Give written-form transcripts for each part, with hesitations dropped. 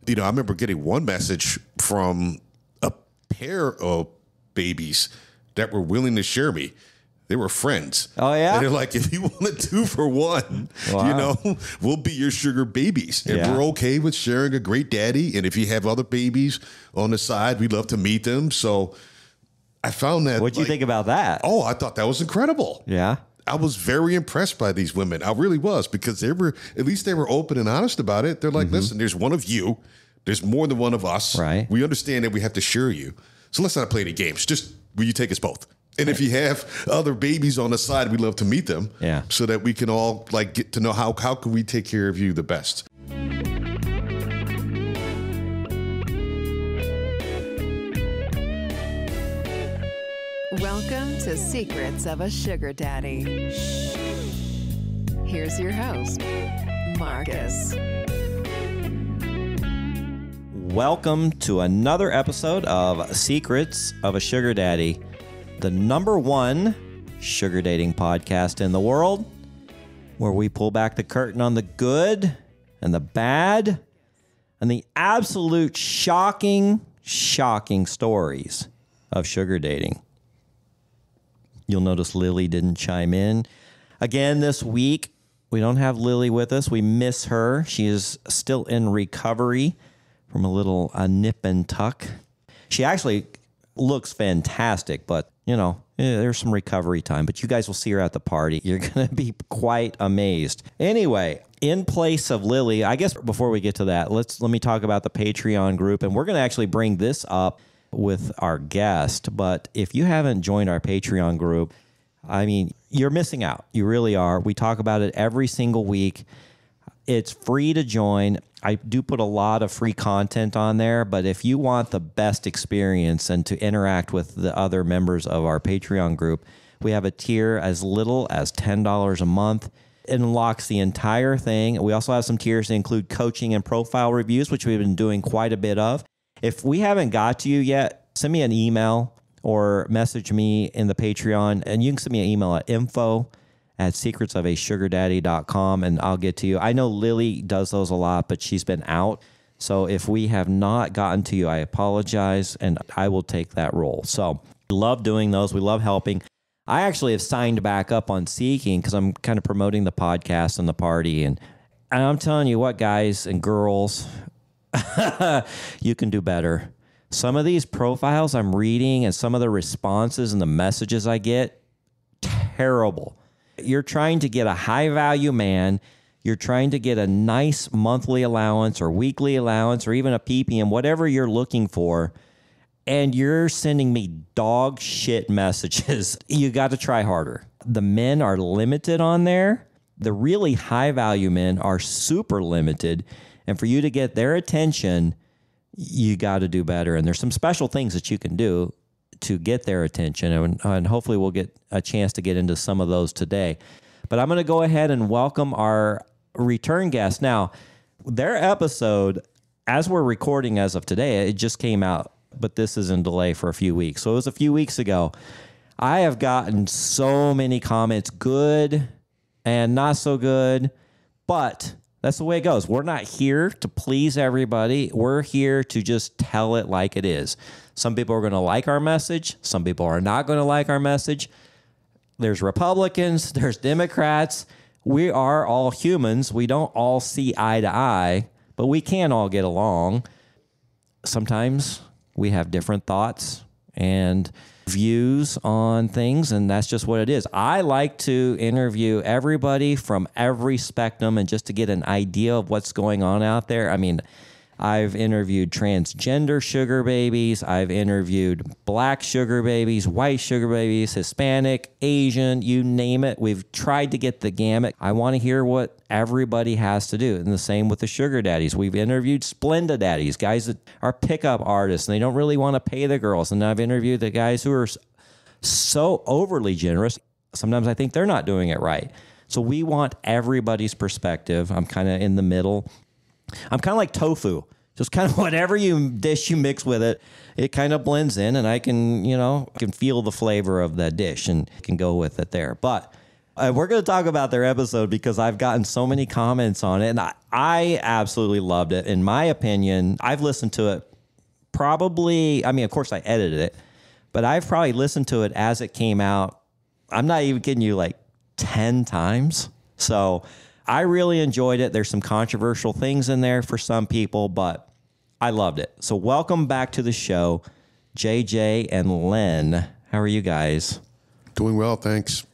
I remember getting one message from a pair of babies that were willing to share me. They were friends. Oh, yeah? And they're like, if you want a 2-for-1, we'll be your sugar babies. And we're okay with sharing a great daddy. And if you have other babies on the side, we'd love to meet them. So I found that. What'd you think about that? Oh, I thought that was incredible. Yeah. I was very impressed by these women. I really was, because they were open and honest about it. They're like, listen, there's one of you. There's more than one of us. Right. We understand that we have to share you. So let's not play any games. Just will you take us both? And if you have other babies on the side, we'd love to meet them. Yeah. So that we can all get to know how can we take care of you the best. Welcome to Secrets of a Sugar Daddy. Here's your host, Marcus. Welcome to another episode of Secrets of a Sugar Daddy, the #1 sugar dating podcast in the world, where we pull back the curtain on the good and the bad and the absolute shocking stories of sugar dating. You'll notice Lily didn't chime in. Again, this week, we don't have Lily with us. We miss her. She is still in recovery from a little nip and tuck. She actually looks fantastic, but, there's some recovery time. But you guys will see her at the party. You're going to be quite amazed. Anyway, in place of Lily, I guess before we get to that, let me talk about the Patreon group. And we're going to actually bring this up with our guest. But if you haven't joined our Patreon group, you're missing out. You really are. We talk about it every single week. It's free to join. I do put a lot of free content on there, but if you want the best experience and to interact with the other members of our Patreon group, we have a tier as little as $10 a month. It unlocks the entire thing. We also have some tiers that include coaching and profile reviews, which we've been doing quite a bit of. If we haven't got to you yet, send me an email or message me in the Patreon, and you can send me an email at info@secretsofasugardaddy.com, and I'll get to you. I know Lily does those a lot, but she's been out. So if we have not gotten to you, I apologize, and I will take that role. So we love doing those. We love helping. I actually have signed back up on Seeking because I'm kind of promoting the podcast and the party. And I'm telling you what, guys and girls, you can do better. Some of these profiles I'm reading and some of the responses and the messages I get, terrible. You're trying to get a high value man. You're trying to get a nice monthly allowance or weekly allowance or even a PPM, whatever you're looking for. And you're sending me dog shit messages. You got to try harder. The men are limited on there. The really high value men are super limited. And for you to get their attention, you got to do better. And there's some special things that you can do to get their attention. And hopefully we'll get a chance to get into some of those today. But I'm going to go ahead and welcome our return guest. Now, their episode, as we're recording as of today, it just came out, but this is in delay for a few weeks. So it was a few weeks ago. I have gotten so many comments, good and not so good, but that's the way it goes. We're not here to please everybody. We're here to just tell it like it is. Some people are going to like our message. Some people are not going to like our message. There's Republicans. There's Democrats. We are all humans. We don't all see eye to eye, but we can all get along. Sometimes we have different thoughts and views on things, and that's just what it is. I like to interview everybody from every spectrum and just to get an idea of what's going on out there. I've interviewed transgender sugar babies. I've interviewed black sugar babies, white sugar babies, Hispanic, Asian, you name it. We've tried to get the gamut. I want to hear what everybody has to do. And the same with the sugar daddies. We've interviewed Splenda daddies, guys that are pickup artists, and they don't really want to pay the girls. And I've interviewed the guys who are so overly generous. Sometimes I think they're not doing it right. So we want everybody's perspective. I'm kind of in the middle. I'm kind of like tofu. Just kind of whatever dish you mix with it, it kind of blends in, and I can feel the flavor of that dish and can go with it there. But We're going to talk about their episode because I've gotten so many comments on it, and I absolutely loved it. In my opinion, I've listened to it probably, of course I edited it, but I've probably listened to it as it came out. I'm not even kidding you, like 10 times. So I really enjoyed it. There's some controversial things in there for some people, but I loved it. So welcome back to the show, JJ and Lynne. How are you guys? Doing well, thanks.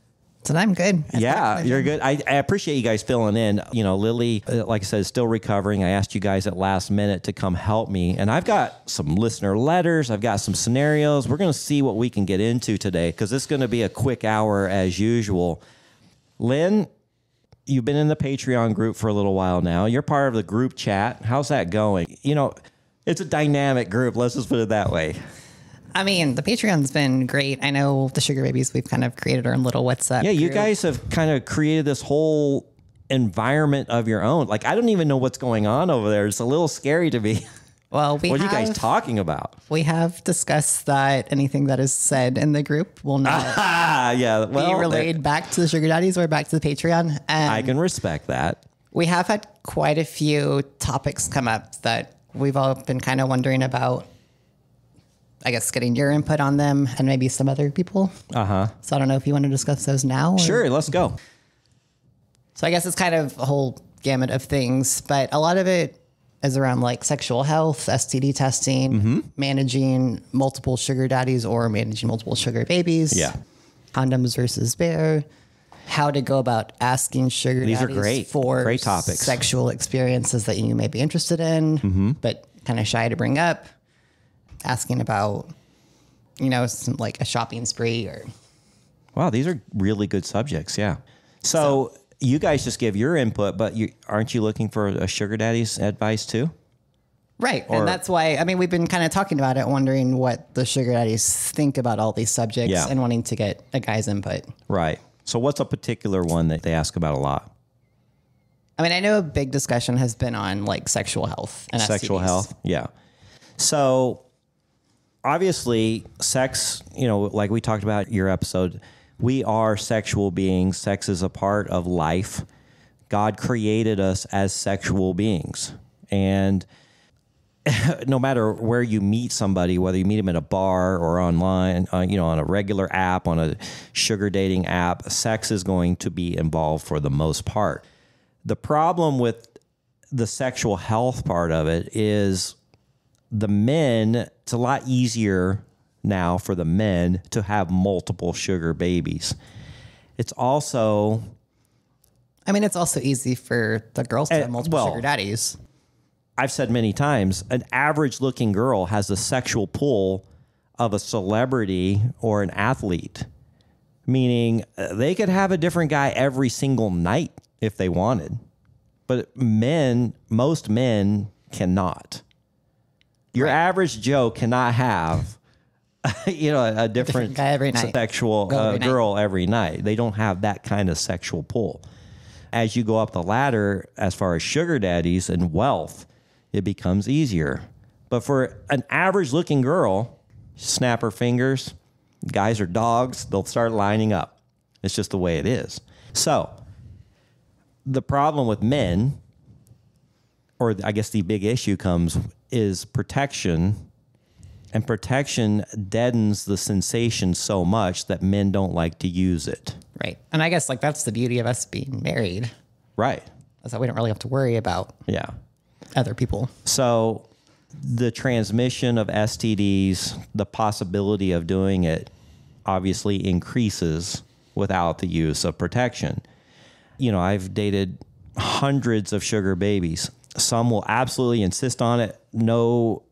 So I'm good. Yeah, you're good. I appreciate you guys filling in. Lily, like I said, is still recovering. I asked you guys at last minute to come help me. And I've got some listener letters. I've got some scenarios. We're going to see what we can get into today because it's going to be a quick hour as usual. Lynne, you've been in the Patreon group for a little while now. You're part of the group chat. How's that going? It's a dynamic group. Let's just put it that way. The Patreon's been great. I know the Sugar Babies, we've kind of created our own little WhatsApp Yeah, you group. guys have kind of created this whole environment of your own. Like, I don't even know what's going on over there. It's a little scary to me. Well, what are you guys talking about? We have discussed that anything that is said in the group will not be relayed back to the Sugar Daddies or back to the Patreon. I can respect that. We have had quite a few topics come up that we've all been kind of wondering about. I guess getting your input on them and maybe some other people. So I don't know if you want to discuss those now. Sure, let's go. So I guess it's kind of a whole gamut of things, but a lot of it is around like sexual health, STD testing, managing multiple sugar daddies or managing multiple sugar babies. Yeah. Condoms versus bear. How to go about asking sugar These daddies are great. for Great topics. Sexual experiences that you may be interested in, but kind of shy to bring up. Asking about, some, like a shopping spree or. Wow, these are really good subjects. Yeah. So you guys just give your input, but aren't you looking for a sugar daddy's advice too? Right. And that's why, we've been kind of talking about it, wondering what the sugar daddies think about all these subjects and wanting to get a guy's input. Right. So what's a particular one that they ask about a lot? I know a big discussion has been on like sexual health and sexual STDs. health. Yeah. So obviously sex, like we talked about your episode, we are sexual beings. Sex is a part of life. God created us as sexual beings. And no matter where you meet somebody, whether you meet them at a bar or online, on a regular app, on a sugar dating app, sex is going to be involved for the most part. The problem with the sexual health part of it is the men, it's a lot easier now for the men to have multiple sugar babies. It's also... it's also easy for the girls to have multiple sugar daddies. I've said many times, an average looking girl has the sexual pull of a celebrity or an athlete, meaning they could have a different guy every single night if they wanted. But most men cannot. Your average Joe cannot have, a different guy every night. Sexual girl every night. They don't have that kind of sexual pull. As you go up the ladder, as far as sugar daddies and wealth, it becomes easier. But for an average looking girl, snap her fingers, guys are dogs, they'll start lining up. It's just the way it is. So the problem with men, or I guess the big issue is protection. And protection deadens the sensation so much that men don't like to use it. Right. And I guess that's the beauty of us being married. Right. Is that we don't really have to worry about other people. So the transmission of STDs, the possibility of doing it obviously increases without the use of protection. I've dated hundreds of sugar babies. Some will absolutely insist on it. No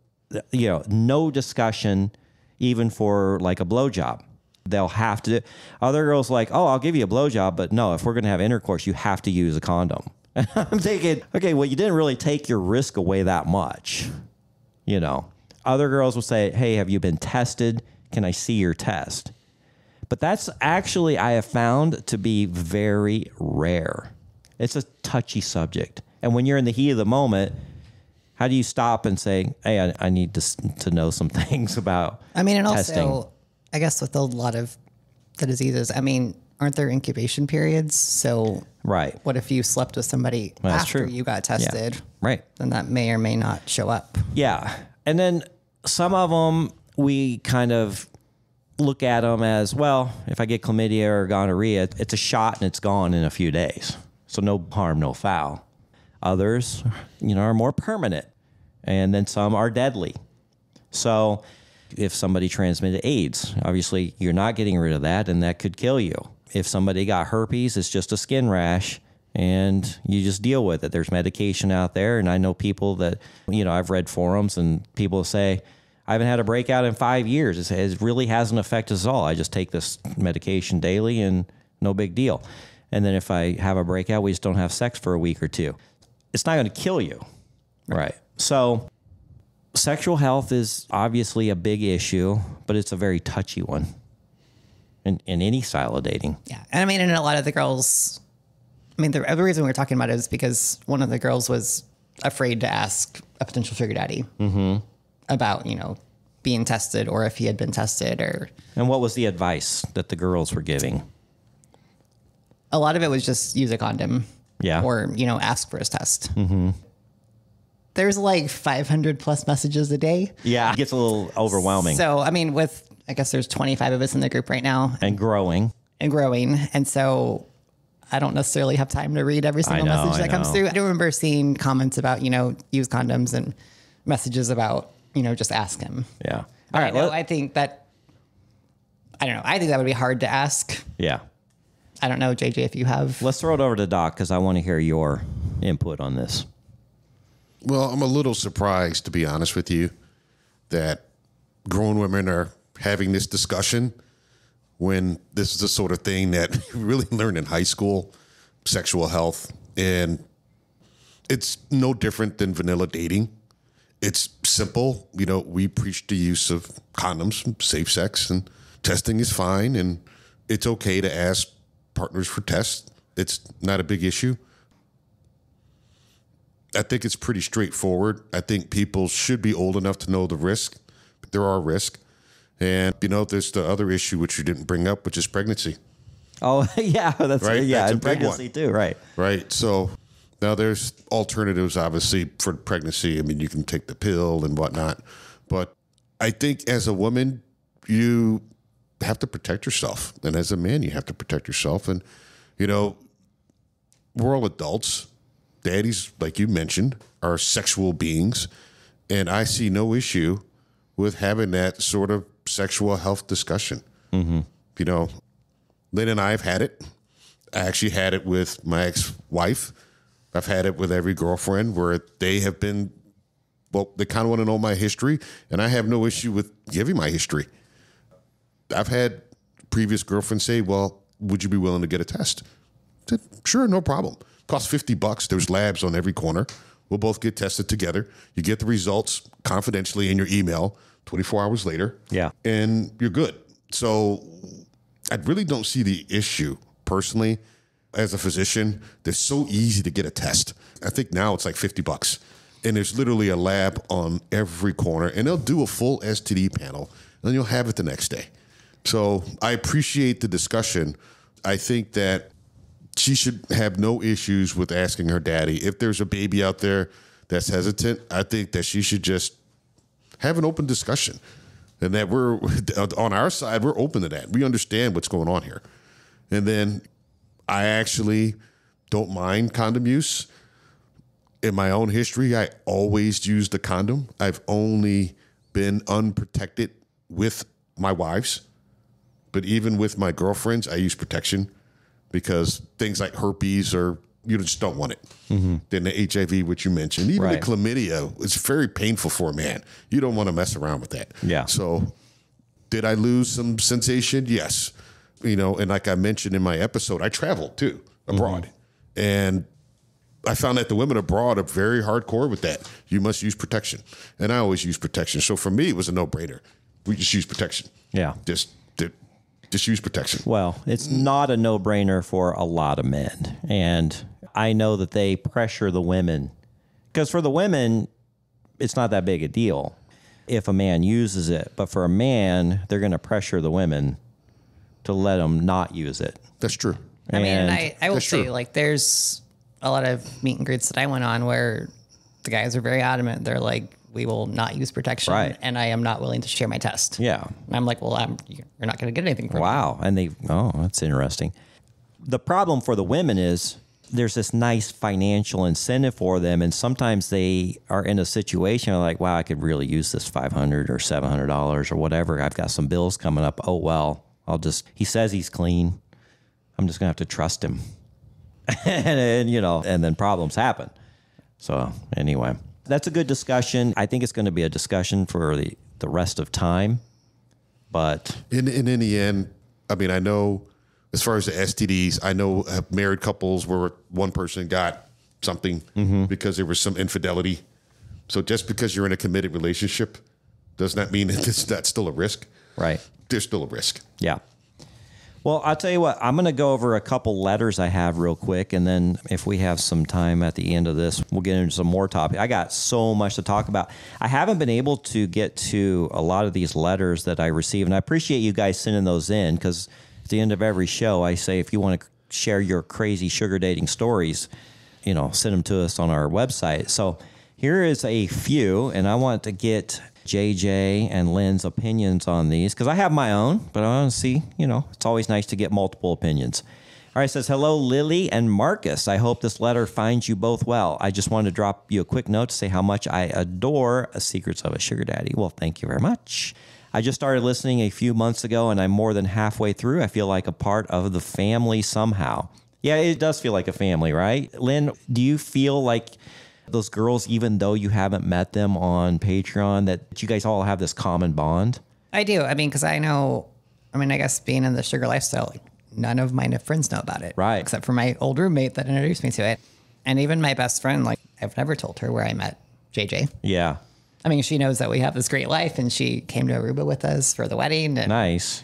discussion, even for like a blowjob. They'll have to. Other girls like, oh, I'll give you a blowjob, but no, if we're going to have intercourse, you have to use a condom. I'm thinking, okay, well, you didn't really take your risk away that much. Other girls will say, hey, have you been tested? Can I see your test? But that's actually, I have found to be very rare. It's a touchy subject. And when you're in the heat of the moment, how do you stop and say, hey, I need to know some things about and testing? also, I guess with a lot of the diseases, aren't there incubation periods? So Right. what if you slept with somebody That's after true. you got tested? Yeah. Right. Then that may or may not show up. Yeah. And then some of them, we kind of look at them as, well, if I get chlamydia or gonorrhea, it's a shot and it's gone in a few days. So no harm, no foul. Others, are more permanent. And then some are deadly. So if somebody transmitted AIDS, obviously you're not getting rid of that, and that could kill you. If somebody got herpes, it's just a skin rash, and you just deal with it. There's medication out there, and I know people that, I've read forums, and people say, I haven't had a breakout in 5 years. It really hasn't affected us all. I just take this medication daily, and no big deal. And then if I have a breakout, we just don't have sex for a week or two. It's not going to kill you. Right. So sexual health is obviously a big issue, but it's a very touchy one in any style of dating. Yeah. And and a lot of the girls, the reason we're talking about it is because one of the girls was afraid to ask a potential sugar daddy about, being tested, or if he had been tested. And what was the advice that the girls were giving? A lot of it was just use a condom. Yeah. Or, ask for his test. Mm-hmm. There's like 500 plus messages a day. Yeah. It gets a little overwhelming. So, I guess there's 25 of us in the group right now. And growing. And so I don't necessarily have time to read every single message that comes through. I do remember seeing comments about, use condoms, and messages about, just ask him. Yeah. All right. I think that would be hard to ask. Yeah. I don't know, JJ, if you have. Let's throw it over to Doc, because I want to hear your input on this. Well, I'm a little surprised, to be honest with you, that grown women are having this discussion when this is the sort of thing that you really learn in high school, sexual health. And it's no different than vanilla dating. It's simple. We preach the use of condoms, safe sex, and testing is fine. And it's okay to ask partners for tests. It's not a big issue. I think it's pretty straightforward. I think people should be old enough to know the risk. But there are risks. And, there's the other issue, which you didn't bring up, which is pregnancy. Oh, yeah. That's right. Yeah, that's and pregnancy too. Right. Right. So now there's alternatives, obviously, for pregnancy. You can take the pill and whatnot. But I think as a woman, you have to protect yourself. And as a man, you have to protect yourself. And, we're all adults. Daddies, like you mentioned, are sexual beings. And I see no issue with having that sort of sexual health discussion. Mm-hmm. Lynne and I have had it. I actually had it with my ex-wife. I've had it with every girlfriend where they have been, they kind of want to know my history, and I have no issue with giving my history. I've had previous girlfriends say, well, would you be willing to get a test? I said, sure, no problem. Costs $50. There's labs on every corner. We'll both get tested together. You get the results confidentially in your email 24 hours later. Yeah. And you're good. So I really don't see the issue personally as a physician. They're so easy to get a test. I think now it's like $50. And there's literally a lab on every corner, and they'll do a full STD panel, and then you'll have it the next day. So I appreciate the discussion. I think that she should have no issues with asking her daddy. If there's a baby out there that's hesitant, I think that she should just have an open discussion. And that we're, on our side, we're open to that. We understand what's going on here. And then I actually don't mind condom use. In my own history, I always used a condom. I've only been unprotected with my wives. But even with my girlfriends, I use protection because things like herpes or you just don't want it. Mm-hmm. Then the HIV, which you mentioned, even the chlamydia, it's very painful for a man. You don't want to mess around with that. Yeah. So did I lose some sensation? Yes. And like I mentioned in my episode, I traveled too abroad. Mm-hmm. And I found that the women abroad are very hardcore with that. You must use protection. And I always use protection. So for me, it was a no-brainer. We just use protection. Yeah. Just use protection. Well, it's not a no-brainer for a lot of men. And I know that they pressure the women. Because for the women, it's not that big a deal if a man uses it. But for a man, they're going to pressure the women to let them not use it. That's true. I mean, And I will That's say, true. like, there's a lot of meet and greets that I went on where the guys are very adamant. They're like, we will not use protection, Right. and I am not willing to share my test. Yeah. And I'm like, well, you're not going to get anything from me. Wow. And that's interesting. The problem for the women is there's this nice financial incentive for them. And sometimes they are in a situation where like, wow, I could really use this $500 or $700 or whatever. I've got some bills coming up. Oh, well, he says he's clean. I'm just going to have to trust him. and then problems happen. So anyway, that's a good discussion. I think it's going to be a discussion for the rest of time. But in the end, I mean, I know as far as the STDs, I know married couples where one person got something because there was some infidelity. So just because you're in a committed relationship does not mean that that's still a risk. right. There's still a risk. Yeah. Well, I'll tell you what, I'm going to go over a couple letters I have real quick. And then if we have some time at the end of this, we'll get into some more topics. I got so much to talk about. I haven't been able to get to a lot of these letters that I receive. And I appreciate you guys sending those in because at the end of every show, I say, if you want to share your crazy sugar dating stories, send them to us on our website. So here is a few, and I want to get JJ and Lynne's opinions on these because I have my own, but I want to see, it's always nice to get multiple opinions. All right, it says, hello, Lily and Marcus. I hope this letter finds you both well. I just wanted to drop you a quick note to say how much I adore Secrets of a Sugar Daddy. Well, thank you very much. I just started listening a few months ago, and I'm more than halfway through. I feel like a part of the family somehow. Yeah, it does feel like a family, right? Lynne, do you feel like those girls, even though you haven't met them on Patreon, that you guys all have this common bond? I do. I mean, because I guess being in the sugar lifestyle, like, none of my friends know about it. Right. Except for my old roommate that introduced me to it. And even my best friend, like, I've never told her where I met JJ. Yeah. I mean, she knows that we have this great life, and she came to Aruba with us for the wedding. And, Nice.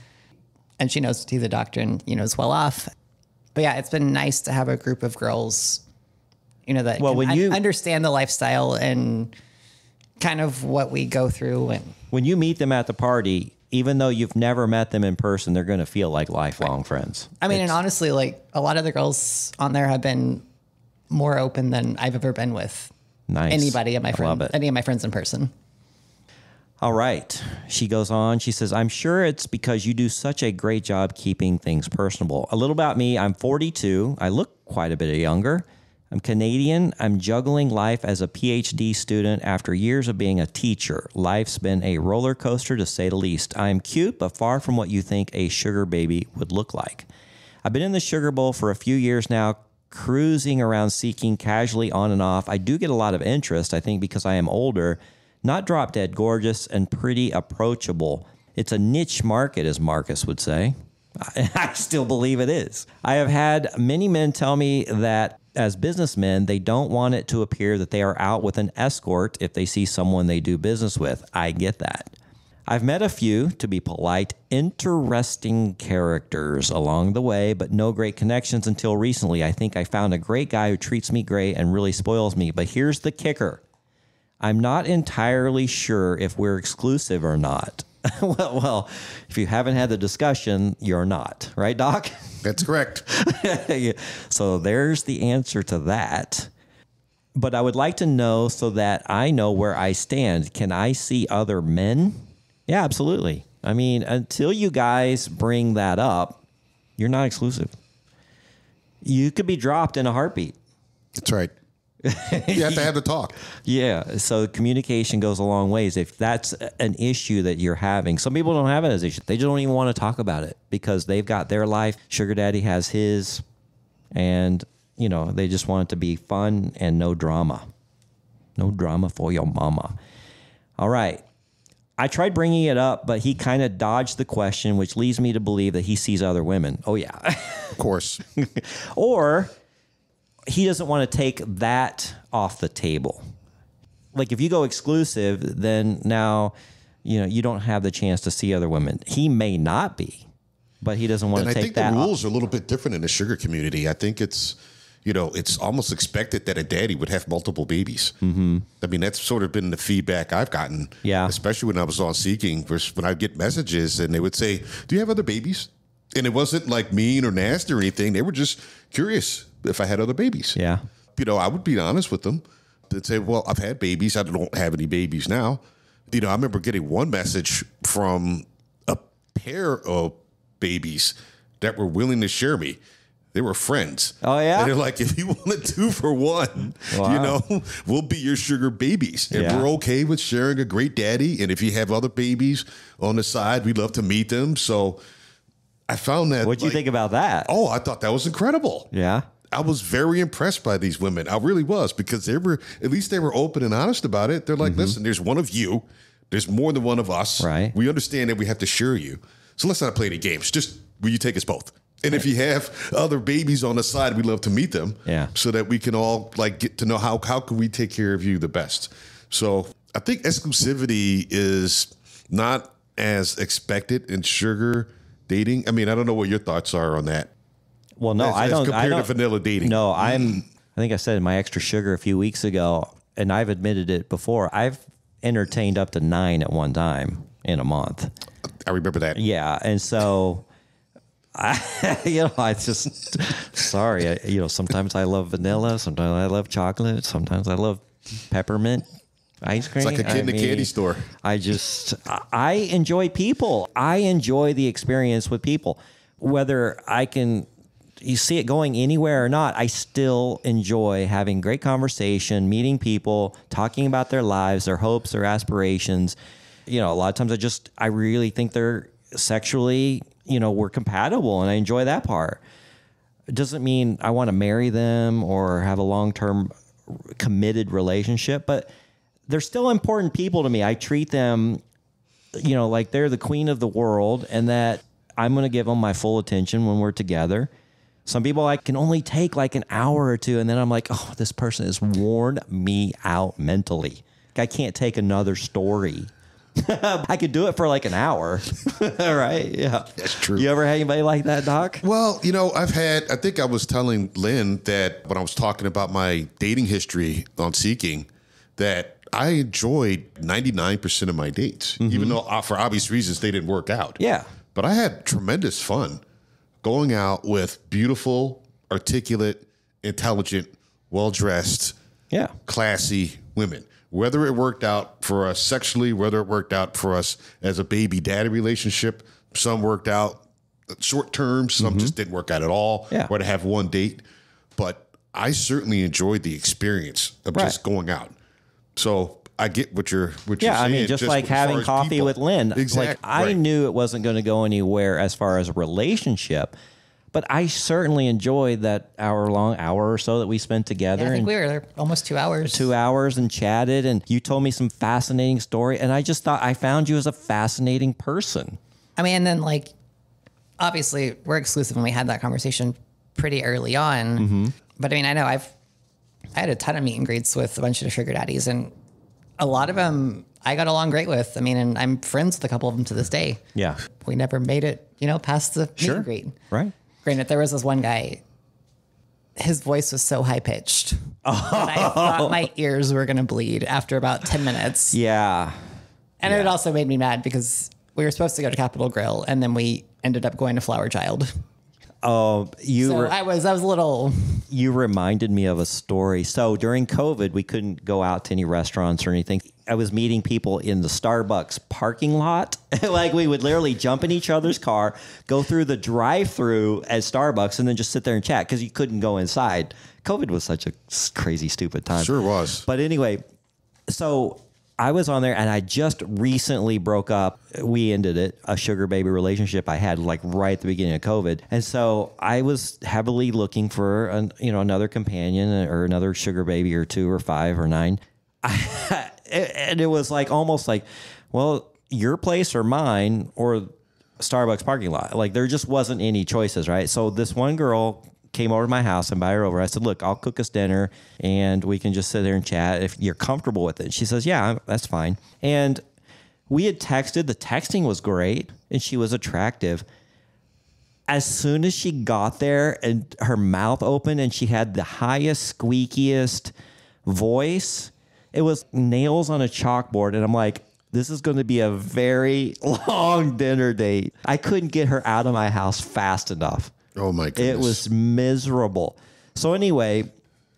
and she knows he's a doctor and, is well off. But yeah, it's been nice to have a group of girls, that understand the lifestyle and kind of what we go through. And When you meet them at the party, even though you've never met them in person, they're going to feel like lifelong friends. I mean, and honestly, like, a lot of the girls on there have been more open than I've ever been with anybody of my friends, any of my friends in person. All right. She goes on. She says, I'm sure it's because you do such a great job keeping things personable. A little about me. I'm 42. I look quite a bit younger. I'm Canadian. I'm juggling life as a PhD student after years of being a teacher. Life's been a roller coaster, to say the least. I'm cute, but far from what you think a sugar baby would look like. I've been in the sugar bowl for a few years now, cruising around seeking casually on and off. I do get a lot of interest, I think, because I am older, not drop dead gorgeous, and pretty approachable. It's a niche market, as Marcus would say. I still believe it is. I have had many men tell me that as businessmen, they don't want it to appear that they are out with an escort if they see someone they do business with. I get that. I've met a few, to be polite, interesting characters along the way, but no great connections until recently. I think I found a great guy who treats me great and really spoils me. But here's the kicker. I'm not entirely sure if we're exclusive or not. Well, if you haven't had the discussion, you're not. Right, Doc? That's correct. So there's the answer to that. But I would like to know so that I know where I stand. Can I see other men? Yeah, absolutely. I mean, until you guys bring that up, you're not exclusive. You could be dropped in a heartbeat. That's right. You have to have the talk. Yeah. So communication goes a long ways. If that's an issue that you're having, some people don't have it as an issue. They just don't even want to talk about it because they've got their life. Sugar daddy has his, and they just want it to be fun and no drama. No drama for your mama. All right. I tried bringing it up, but he kind of dodged the question, which leads me to believe that he sees other women. Oh, yeah. Of course. Or he doesn't want to take that off the table. Like if you go exclusive, then now, you don't have the chance to see other women. He may not be, but he doesn't want to take that off. I think the rules are a little bit different in the sugar community. I think it's, it's almost expected that a daddy would have multiple babies. Mm-hmm. I mean, that's sort of been the feedback I've gotten. Yeah. Especially when I was on Seeking, when I'd get messages and they would say, do you have other babies? And it wasn't like mean or nasty or anything. They were just curious if I had other babies. Yeah. I would be honest with them. They'd say, well, I've had babies. I don't have any babies now. I remember getting one message from a pair of babies that were willing to share me. They were friends. Oh, yeah? And they're like, if you want a 2-for-1, we'll be your sugar babies. And we're okay with sharing a great daddy. And if you have other babies on the side, we'd love to meet them. So I found that. What'd you think about that? Oh, I thought that was incredible. Yeah. I was very impressed by these women. I really was, because they were open and honest about it. They're like, listen, there's one of you. There's more than one of us. Right. We understand that we have to share you. So let's not play any games. Just will you take us both? And if you have other babies on the side, we'd love to meet them. Yeah. So that we can all get to know how can we take care of you the best. So I think exclusivity is not as expected in sugar dating. I mean, I don't know what your thoughts are on that. Well, no, I don't. Compared to vanilla dating. No, I think I said in my extra sugar a few weeks ago, and I've admitted it before. I've entertained up to 9 at one time in a month. I remember that. Yeah, and so I just sorry. Sometimes I love vanilla. Sometimes I love chocolate. Sometimes I love peppermint ice cream. It's like a kid in a candy store. I enjoy people. I enjoy the experience with people, whether you see it going anywhere or not. I still enjoy having great conversation, meeting people, talking about their lives, their hopes, their aspirations. A lot of times I really think they're sexually, we're compatible, and I enjoy that part. It doesn't mean I want to marry them or have a long-term committed relationship, but they're still important people to me. I treat them, like they're the queen of the world, and that I'm going to give them my full attention when we're together. Some people I can only take like an hour or two, and then I'm like, oh, this person has worn me out mentally. I can't take another story. I could do it for like an hour. Right? Yeah. That's true. You ever had anybody like that, Doc? Well, I think I was telling Lynn that when I was talking about my dating history on Seeking, that I enjoyed 99% of my dates, even though for obvious reasons they didn't work out. Yeah. But I had tremendous fun going out with beautiful, articulate, intelligent, well-dressed, classy women. Whether it worked out for us sexually, whether it worked out for us as a baby daddy relationship, some worked out short term, some just didn't work out at all, or to have one date. But I certainly enjoyed the experience of just going out. So I get what you're saying. I mean, just like having coffee with Lynn. Exactly. Like, I knew it wasn't going to go anywhere as far as a relationship, but I certainly enjoyed that hour or so that we spent together. Yeah, I think we were there almost 2 hours. 2 hours and chatted, and you told me some fascinating story, and I just thought I found you as a fascinating person. I mean, and then obviously we're exclusive, and we had that conversation pretty early on. But I mean, I know I had a ton of meet and greets with a bunch of sugar daddies, and a lot of them I got along great with. I mean, and I'm friends with a couple of them to this day. Yeah. We never made it, past the meet and greet. Right. Granted, there was this one guy, his voice was so high pitched that I thought my ears were going to bleed after about 10 minutes. Yeah. And it also made me mad because we were supposed to go to Capitol Grill, and then we ended up going to Flower Child. Oh, I was a little. You reminded me of a story. So during COVID, we couldn't go out to any restaurants or anything. I was meeting people in the Starbucks parking lot. We would literally jump in each other's car, go through the drive-through at Starbucks, and then just sit there and chat because you couldn't go inside. COVID was such a crazy, stupid time. Sure was. But anyway, so I was on there, and I just recently broke up. We ended it, a sugar baby relationship I had right at the beginning of COVID. And so I was heavily looking for another companion or another sugar baby or 2 or 5 or 9. And it was almost well, your place or mine or Starbucks parking lot. There just wasn't any choices, right? So this one girl came over to my house, and by her over, I said, look, I'll cook us dinner and we can just sit there and chat if you're comfortable with it. And she says, yeah, that's fine. And we had texted. The texting was great, and she was attractive. As soon as she got there and her mouth opened and she had the highest, squeakiest voice, it was nails on a chalkboard. And I'm like, This is going to be a very long dinner date. I couldn't get her out of my house fast enough. Oh, my goodness. It was miserable. So anyway,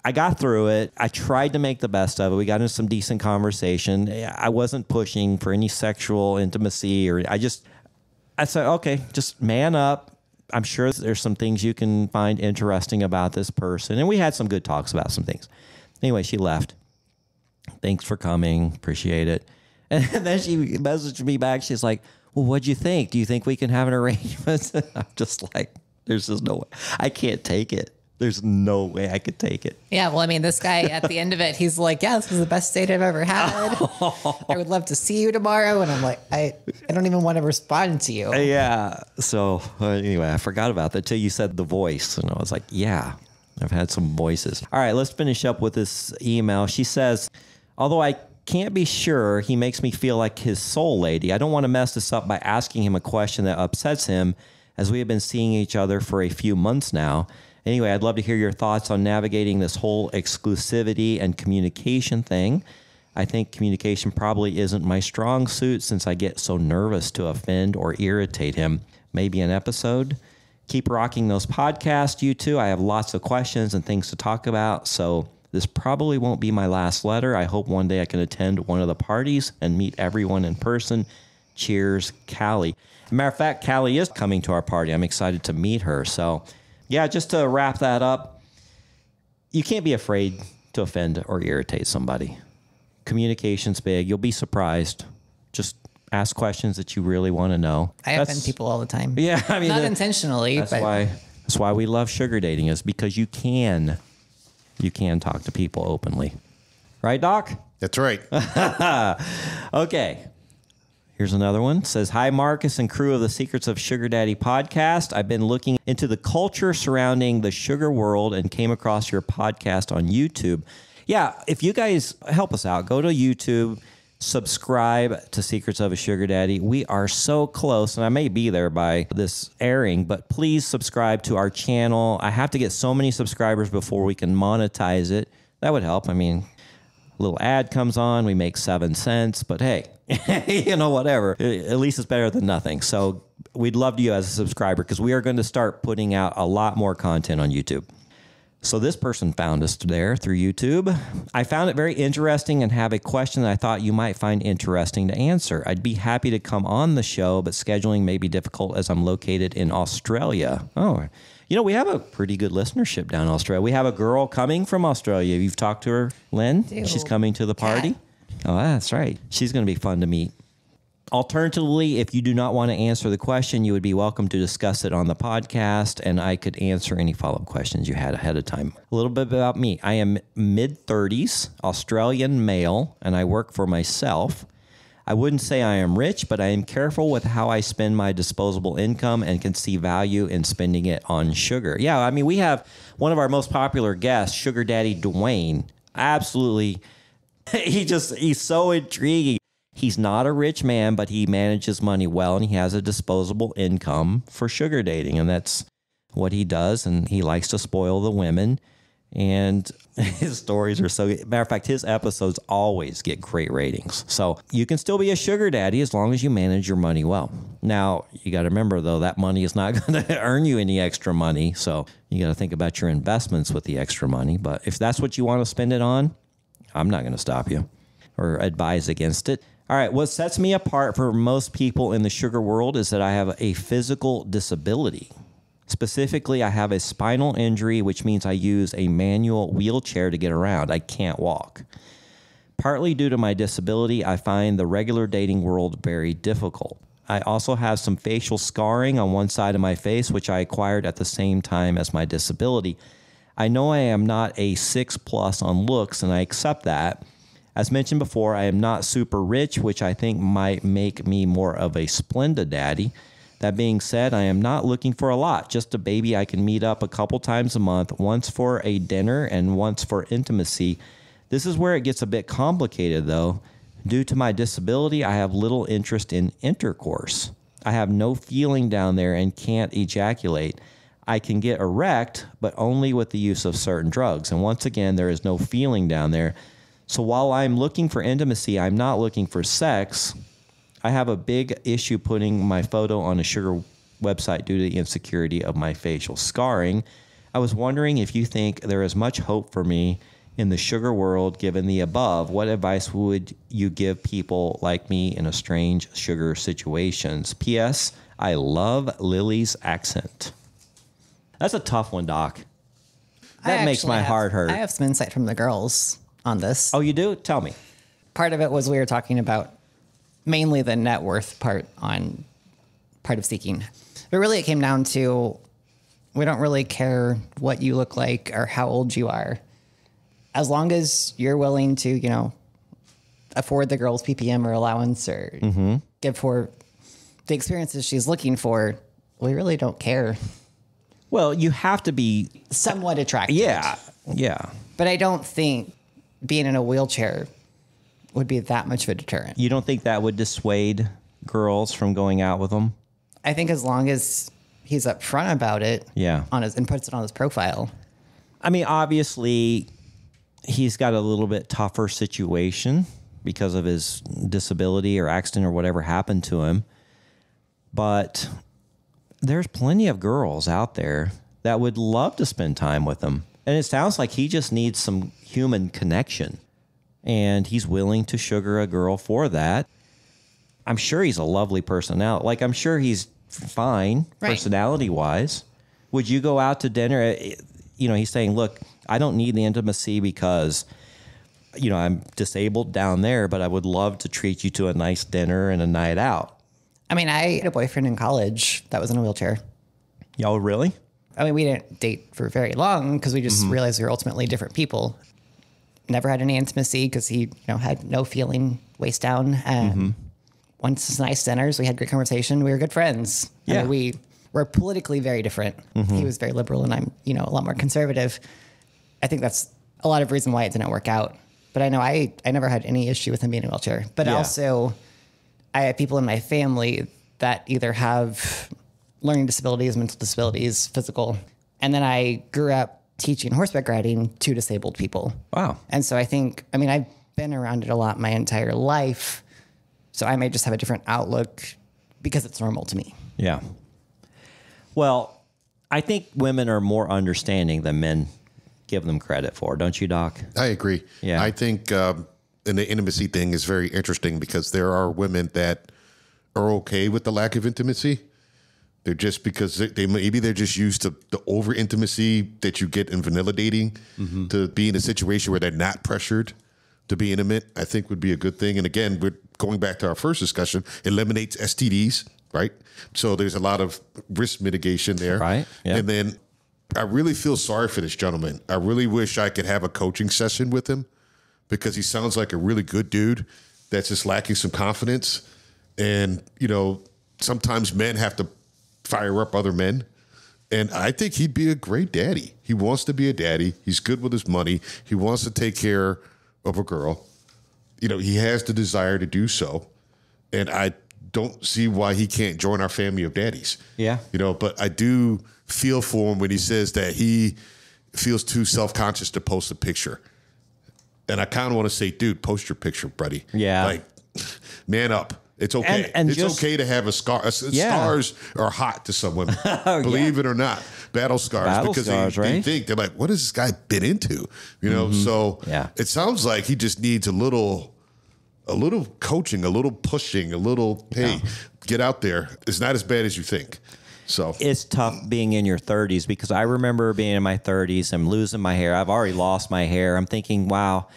I got through it. I tried to make the best of it. We got into some decent conversation. I wasn't pushing for any sexual intimacy, or I said, okay, just man up. I'm sure there's some things you can find interesting about this person. And we had some good talks about some things. Anyway, she left. Thanks for coming. Appreciate it. And then she messaged me back. She's like, well, what'd you think? Do you think we can have an arrangement? I'm just like, there's just no way. I can't take it. There's no way I could take it. Yeah, well, I mean, this guy at the end of it, he's like, yeah, this was the best date I've ever had. I would love to see you tomorrow. And I'm like, I don't even want to respond to you. Yeah. So anyway, I forgot about that till you said the voice. And I was like, yeah, I've had some voices. All right, let's finish up with this email. She says, although I can't be sure, he makes me feel like his soul lady. I don't want to mess this up by asking him a question that upsets him, as we have been seeing each other for a few months now. Anyway, I'd love to hear your thoughts on navigating this whole exclusivity and communication thing. I think communication probably isn't my strong suit since I get so nervous to offend or irritate him. Maybe an episode? Keep rocking those podcasts, you two. I have lots of questions and things to talk about, so this probably won't be my last letter. I hope one day I can attend one of the parties and meet everyone in person. Cheers, Callie. Matter of fact, Callie is coming to our party. I'm excited to meet her. So, yeah, just to wrap that up, you can't be afraid to offend or irritate somebody. Communication's big. You'll be surprised. Just ask questions that you really want to know. I offend people all the time. Yeah, I mean, not intentionally. That's why we love sugar dating, is because you can talk to people openly. Right, Doc? That's right. Okay. Here's another one. It says, hi, Marcus and crew of the Secrets of Sugar Daddy podcast. I've been looking into the culture surrounding the sugar world and came across your podcast on YouTube. Yeah, if you guys help us out, go to YouTube, subscribe to Secrets of a Sugar Daddy. We are so close, and I may be there by this airing, but please subscribe to our channel. I have to get so many subscribers before we can monetize it. That would help. I mean, a little ad comes on, we make 7 cents, but hey, whatever. At least it's better than nothing. So we'd love you as a subscriber, because we are going to start putting out a lot more content on YouTube. So this person found us there through YouTube. I found it very interesting and have a question that I thought you might find interesting to answer. I'd be happy to come on the show, but scheduling may be difficult as I'm located in Australia. Oh, we have a pretty good listenership down in Australia. We have a girl coming from Australia. You've talked to her, Lynne? She's coming to the party. Cat. Oh, that's right. She's going to be fun to meet. Alternatively, if you do not want to answer the question, you would be welcome to discuss it on the podcast, and I could answer any follow-up questions you had ahead of time. A little bit about me. I am mid-30s, Australian male, and I work for myself. I wouldn't say I am rich, but I am careful with how I spend my disposable income and can see value in spending it on sugar. Yeah, I mean, we have one of our most popular guests, Sugar Daddy Dwayne. Absolutely. He's so intriguing. He's not a rich man, but he manages money well, and he has a disposable income for sugar dating, and that's what he does, and he likes to spoil the women, and his stories are so good. Matter of fact, his episodes always get great ratings. So you can still be a sugar daddy as long as you manage your money well. Now, you got to remember, though, that money is not going to earn you any extra money, so you got to think about your investments with the extra money. But if that's what you want to spend it on, I'm not going to stop you or advise against it. All right, what sets me apart from most people in the sugar world is that I have a physical disability. Specifically, I have a spinal injury, which means I use a manual wheelchair to get around. I can't walk. Partly due to my disability, I find the regular dating world very difficult. I also have some facial scarring on one side of my face, which I acquired at the same time as my disability. I know I am not a 6+ on looks, and I accept that. As mentioned before, I am not super rich, which I think might make me more of a Splenda daddy. That being said, I am not looking for a lot, just a baby I can meet up a couple times a month, once for a dinner and once for intimacy. This is where it gets a bit complicated, though. Due to my disability, I have little interest in intercourse. I have no feeling down there and can't ejaculate. I can get erect, but only with the use of certain drugs. And once again, there is no feeling down there. So while I'm looking for intimacy, I'm not looking for sex. I have a big issue putting my photo on a sugar website due to the insecurity of my facial scarring. I was wondering if you think there is much hope for me in the sugar world given the above. What advice would you give people like me in a strange sugar situations? P.S. I love Lily's accent. That's a tough one, Doc. That makes my heart hurt. I have some insight from the girls on this. Oh, you do? Tell me. Part of it was we were talking about mainly the net worth part on part of seeking. But really it came down to we don't really care what you look like or how old you are. As long as you're willing to, you know, afford the girl's PPM or allowance or give her the experiences she's looking for, we really don't care. Well, you have to be somewhat attractive. Yeah. But I don't think being in a wheelchair would be that much of a deterrent. You don't think that would dissuade girls from going out with them? I think as long as he's upfront about it, on his and puts it on his profile. I mean, obviously, he's got a little bit tougher situation because of his disability or accident or whatever happened to him. But there's plenty of girls out there that would love to spend time with him. And it sounds like he just needs some human connection. And he's willing to sugar a girl for that. I'm sure he's a lovely personality. Like, I'm sure he's fine personality-wise. Would you go out to dinner? You know, he's saying, look, I don't need the intimacy because, you know, I'm disabled down there, but I would love to treat you to a nice dinner and a night out. I mean, I had a boyfriend in college that was in a wheelchair. Y'all really? I mean, we didn't date for very long because we just realized we were ultimately different people. Never had any intimacy because he, you know, had no feeling waist down. Went to some nice dinners. We had great conversation. We were good friends. Yeah. I mean, we were politically very different. He was very liberal and I'm, you know, a lot more conservative. I think that's a lot of reason why it didn't work out. But I know I never had any issue with him being in a wheelchair. But also, I have people in my family that either have learning disabilities, mental disabilities, physical. And then I grew up teaching horseback riding to disabled people. Wow. And so I think, I mean, I've been around it a lot my entire life. So I may just have a different outlook because it's normal to me. Yeah. Well, I think women are more understanding than men give them credit for. Don't you, Doc? I agree. Yeah. I think and the intimacy thing is very interesting because there are women that are okay with the lack of intimacy. They're just because maybe they're just used to the over intimacy that you get in vanilla dating to be in a situation where they're not pressured to be intimate. I think would be a good thing. And again, we're going back to our first discussion, eliminates STDs, right? So there's a lot of risk mitigation there. Right. Yeah. And then I really feel sorry for this gentleman. I really wish I could have a coaching session with him because he sounds like a really good dude that's just lacking some confidence. And, you know, sometimes men have to fire up other men. And I think he'd be a great daddy. He wants to be a daddy. He's good with his money. He wants to take care of a girl. You know, he has the desire to do so. And I don't see why he can't join our family of daddies. Yeah. You know, but I do feel for him when he says that he feels too self-conscious to post a picture. And I kind of want to say, dude, post your picture, buddy. Yeah. Like, man up. It's okay. And it's okay to have a scar. Scars are hot to some women, believe it or not. Battle scars, because they think they're like, "What has this guy been into?" You know. So it sounds like he just needs a little coaching, a little pushing, a little hey, get out there. It's not as bad as you think. So it's tough being in your 30s because I remember being in my 30s. I'm losing my hair. I've already lost my hair. I'm thinking, wow.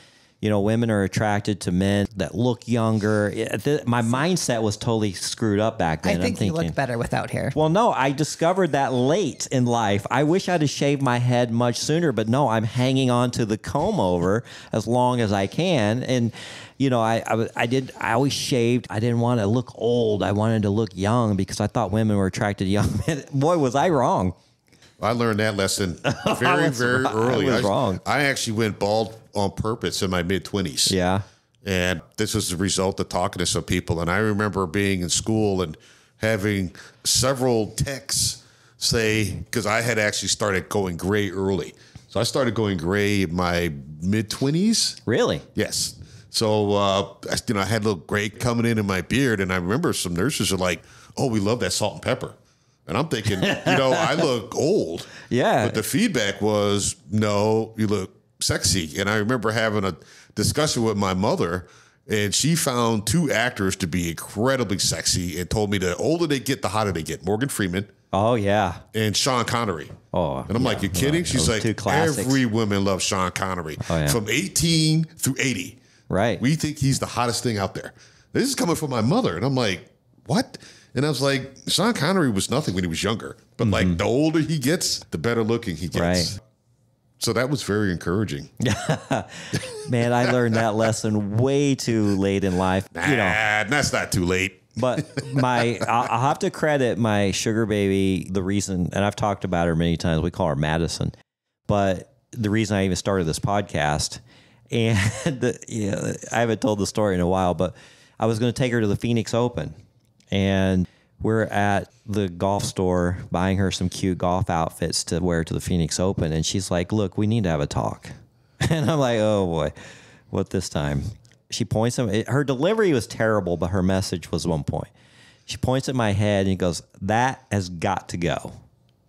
You know, women are attracted to men that look younger. My mindset was totally screwed up back then. I think you look better without hair. Well, no, I discovered that late in life. I wish I'd have shaved my head much sooner, but no, I'm hanging on to the comb over as long as I can. And, you know, I always shaved. I didn't want to look old. I wanted to look young because I thought women were attracted to young men. Boy, was I wrong. I learned that lesson very, very early. I was wrong. I actually went bald on purpose in my mid-20s. Yeah. And this was the result of talking to some people. And I remember being in school and having several texts say, because I had actually started going gray early. So I started going gray in my mid-20s. Really? Yes. So, I had a little gray coming in my beard, and I remember some nurses are like, "Oh, we love that salt and pepper." And I'm thinking, I look old. Yeah. But the feedback was, no, you look sexy. And I remember having a discussion with my mother, and she found 2 actors to be incredibly sexy and told me the older they get, the hotter they get. Morgan Freeman. Oh, yeah. And Sean Connery. Oh, and I'm like, you kidding? She's like, 2 classics. Every woman loves Sean Connery. Oh, yeah. From 18 through 80. Right. We think he's the hottest thing out there. This is coming from my mother. And I'm like, what? And I was like, Sean Connery was nothing when he was younger. But like the older he gets, the better looking he gets. Right. So that was very encouraging. Man, I learned that lesson way too late in life. That's not too late. But I'll have to credit my sugar baby, the reason, and I've talked about her many times, we call her Madison, but the reason I even started this podcast, and I haven't told the story in a while, but I was going to take her to the Phoenix Open, and we're at the golf store buying her some cute golf outfits to wear to the Phoenix Open, and she's like, look, we need to have a talk. And I'm like, oh boy, what this time? She points at her delivery was terrible, but her message was on point. She points at my head and goes, that has got to go.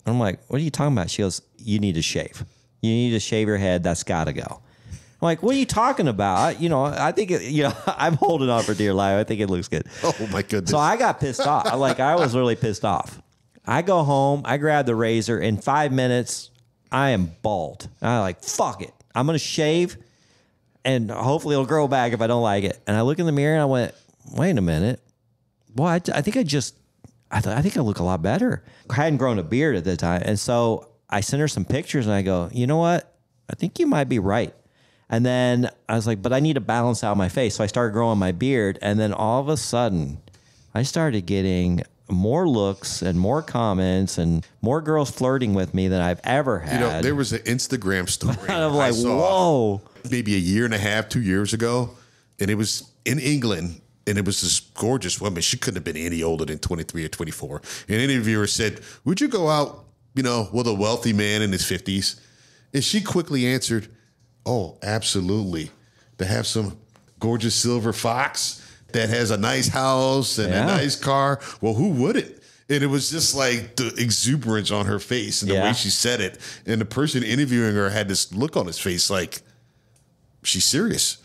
And I'm like, what are you talking about? She goes, you need to shave. You need to shave your head. That's got to go. I'm like, what are you talking about? I think, I'm holding on for dear life. I think it looks good. Oh, my goodness. So I got pissed off. I was really pissed off. I go home. I grab the razor. In 5 minutes, I am bald. I'm like, fuck it. I'm going to shave, and hopefully it'll grow back if I don't like it. And I look in the mirror, and I went, wait a minute. Well, I think I think I look a lot better. I hadn't grown a beard at the time. And so I sent her some pictures, and I go, you know what? I think you might be right. And then I was like, but I need to balance out my face. So I started growing my beard. And then all of a sudden, I started getting more looks and more comments and more girls flirting with me than I've ever had. There was an Instagram story. I'm like, whoa. Maybe a year and a half, 2 years ago. And it was in England. And it was this gorgeous woman. She couldn't have been any older than 23 or 24. And an interviewer said, would you go out, with a wealthy man in his 50s? And she quickly answered, oh, absolutely. To have some gorgeous silver fox that has a nice house and a nice car. Well, who wouldn't? And it was just like the exuberance on her face and the way she said it. And the person interviewing her had this look on his face like, she's serious.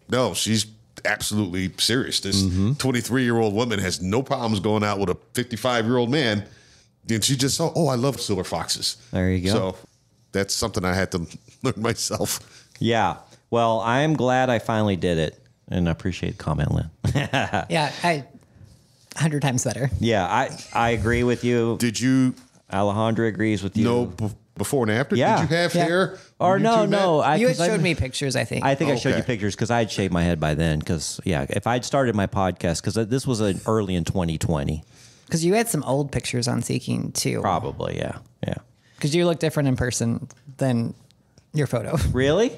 No, she's absolutely serious. This 23-year-old woman has no problems going out with a 55-year-old man. And she just saw, I love silver foxes. There you go. So that's something I had to learn myself. Yeah. Well, I'm glad I finally did it, and I appreciate the comment, Lynn. Yeah, 100 times better. Yeah, I agree with you. Did you? Alejandra agrees with you. No, before and after? Yeah. Did you have hair? Or no. You had showed me pictures, I think. I think I showed you pictures because I had shaved my head by then. Because, if I'd started my podcast, because this was early in 2020. Because you had some old pictures on Seeking, too. Probably, yeah. Because you look different in person than your photo. Really?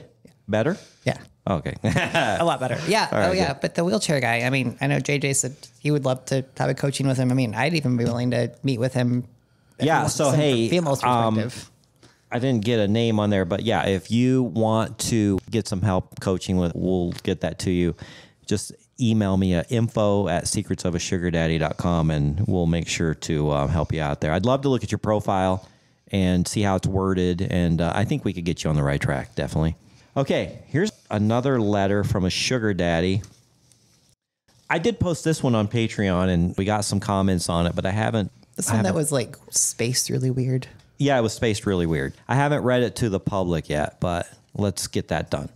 Better? Yeah. Okay. A lot better. Yeah. Right, good. But the wheelchair guy, I mean, I know JJ said he would love to have a coaching with him. I mean, I'd even be willing to meet with him. Yeah. So, hey, female's perspective. I didn't get a name on there, but if you want to get some help coaching with, we'll get that to you. Just email me at info@secretsofasugardaddy.com and we'll make sure to help you out there. I'd love to look at your profile and see how it's worded. And I think we could get you on the right track. Definitely. Okay. Here's another letter from a sugar daddy. I did post this one on Patreon and we got some comments on it, but I haven't. This one that was like spaced really weird. Yeah, it was spaced really weird. I haven't read it to the public yet, but let's get that done.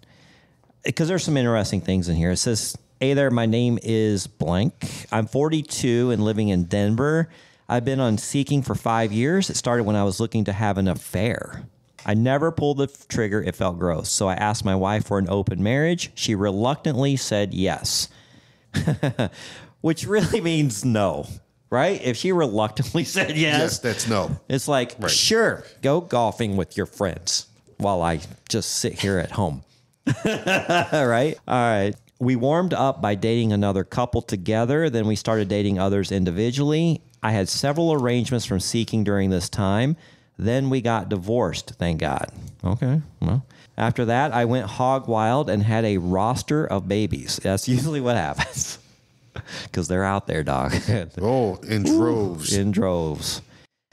Because there's some interesting things in here. It says, hey there, my name is blank. I'm 42 and living in Denver. I've been on Seeking for 5 years. It started when I was looking to have an affair. I never pulled the trigger. It felt gross. So I asked my wife for an open marriage. She reluctantly said yes, which really means no. Right? If she reluctantly said yes, that's no. It's like, sure, go golfing with your friends while I just sit here at home. Right? All right. We warmed up by dating another couple together. Then we started dating others individually. I had several arrangements from Seeking during this time. Then we got divorced, thank God. Okay, well. After that, I went hog wild and had a roster of babies. That's usually what happens. Because they're out there, dog. Oh, in droves. In droves.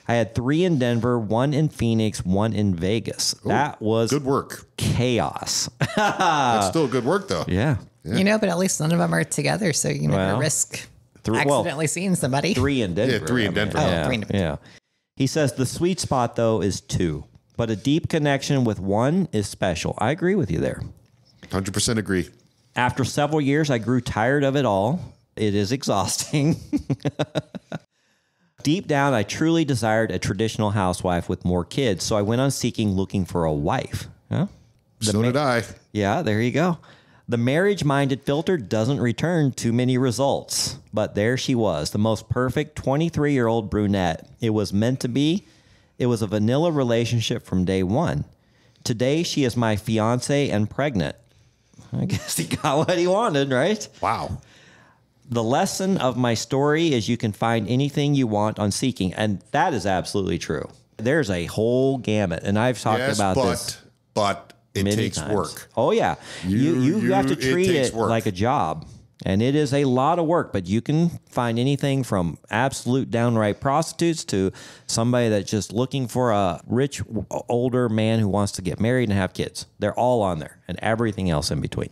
I had 3 in Denver, 1 in Phoenix, 1 in Vegas. Ooh, that was good work. Chaos. That's still good work, though. Yeah. You know, but at least none of them are together, so you never risk accidentally seeing somebody. 3 in Denver. Yeah, 3 in Denver. Yeah, 3 in Denver. yeah. He says the sweet spot, though, is 2. But a deep connection with 1 is special. I agree with you there. 100% agree. After several years, I grew tired of it all. It is exhausting. Deep down, I truly desired a traditional housewife with more kids, so I went on seeking, looking for a wife. Huh? So did I. Yeah, there you go. The marriage-minded filter doesn't return too many results, but there she was, the most perfect 23-year-old brunette. It was meant to be. It was a vanilla relationship from day one. Today, she is my fiance and pregnant. I guess he got what he wanted, right? Wow. The lesson of my story is you can find anything you want on Seeking, and that is absolutely true. There's a whole gamut, and I've talked about this. But it takes times. work. Oh, yeah. You have to treat it work. like a job. And it is a lot of work, but you can find anything from absolute downright prostitutes to somebody that's just looking for a rich, older man who wants to get married and have kids. They're all on there and everything else in between.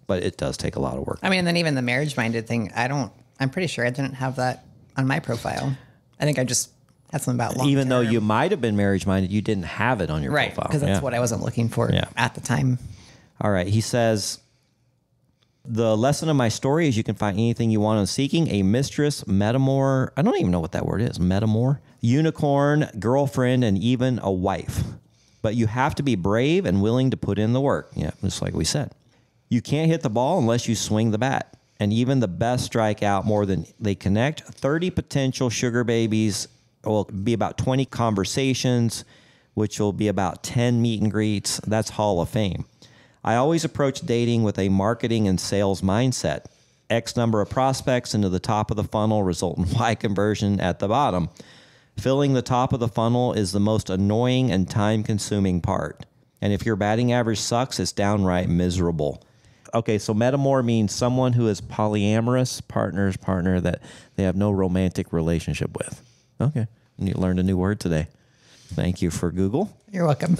But it does take a lot of work. I mean, and then even the marriage-minded thing, I'm pretty sure I didn't have that on my profile. I think I just had something about long-term. Even though you might have been marriage-minded, you didn't have it on your profile. Right, because that's what I wasn't looking for at the time. All right, he says, the lesson of my story is you can find anything you want on Seeking, a mistress, metamor, I don't even know what that word is, metamor, unicorn, girlfriend, and even a wife. But you have to be brave and willing to put in the work. Yeah, just like we said. You can't hit the ball unless you swing the bat. And even the best strike out more than they connect. 30 potential sugar babies will be about 20 conversations, which will be about 10 meet and greets. That's Hall of Fame. I always approach dating with a marketing and sales mindset. X number of prospects into the top of the funnel result in Y conversion at the bottom. Filling the top of the funnel is the most annoying and time-consuming part. And if your batting average sucks, it's downright miserable. Okay, so metamor means someone who is polyamorous, partner that they have no romantic relationship with. Okay, you learned a new word today. Thank you for Google. You're welcome.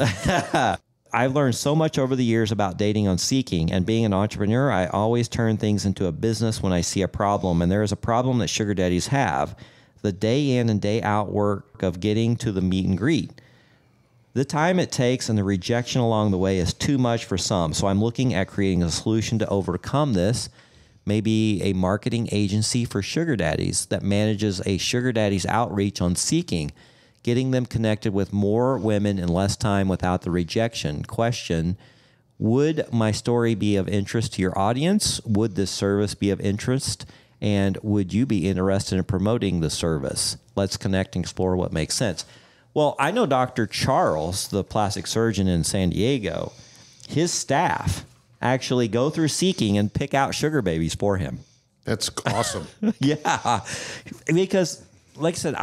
I've learned so much over the years about dating on Seeking, and being an entrepreneur, I always turn things into a business when I see a problem, and there is a problem that sugar daddies have, the day in and day out work of getting to the meet and greet. The time it takes and the rejection along the way is too much for some, so I'm looking at creating a solution to overcome this, maybe a marketing agency for sugar daddies that manages a sugar daddy's outreach on Seeking, getting them connected with more women in less time without the rejection. Question, would my story be of interest to your audience? Would this service be of interest? And would you be interested in promoting the service? Let's connect and explore what makes sense. Well, I know Dr. Charles, the plastic surgeon in San Diego, his staff actually go through Seeking and pick out sugar babies for him. That's awesome. Yeah, because like I said,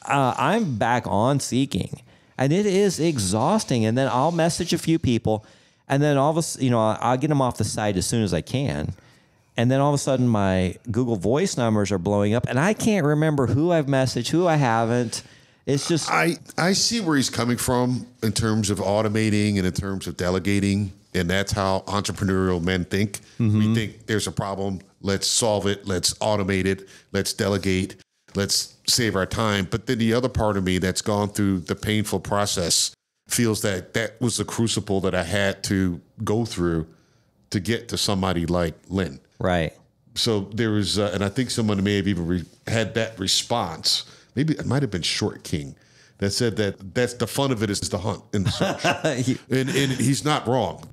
I'm back on Seeking, and it is exhausting. And then I'll message a few people, and then all of a sudden, I'll get them off the site as soon as I can. And then all of a sudden, my Google Voice numbers are blowing up, and I can't remember who I've messaged, who I haven't. It's just I see where he's coming from in terms of automating and in terms of delegating, and that's how entrepreneurial men think. Mm-hmm. We think there's a problem, let's solve it, let's automate it, let's delegate, let's save our time. But then the other part of me that's gone through the painful process feels that that was the crucible that I had to go through to get to somebody like Lynne. Right. So there was, and I think someone may have even had that response. Maybe it might have been Short King that said that's the fun of it is the hunt and the search. and he's not wrong.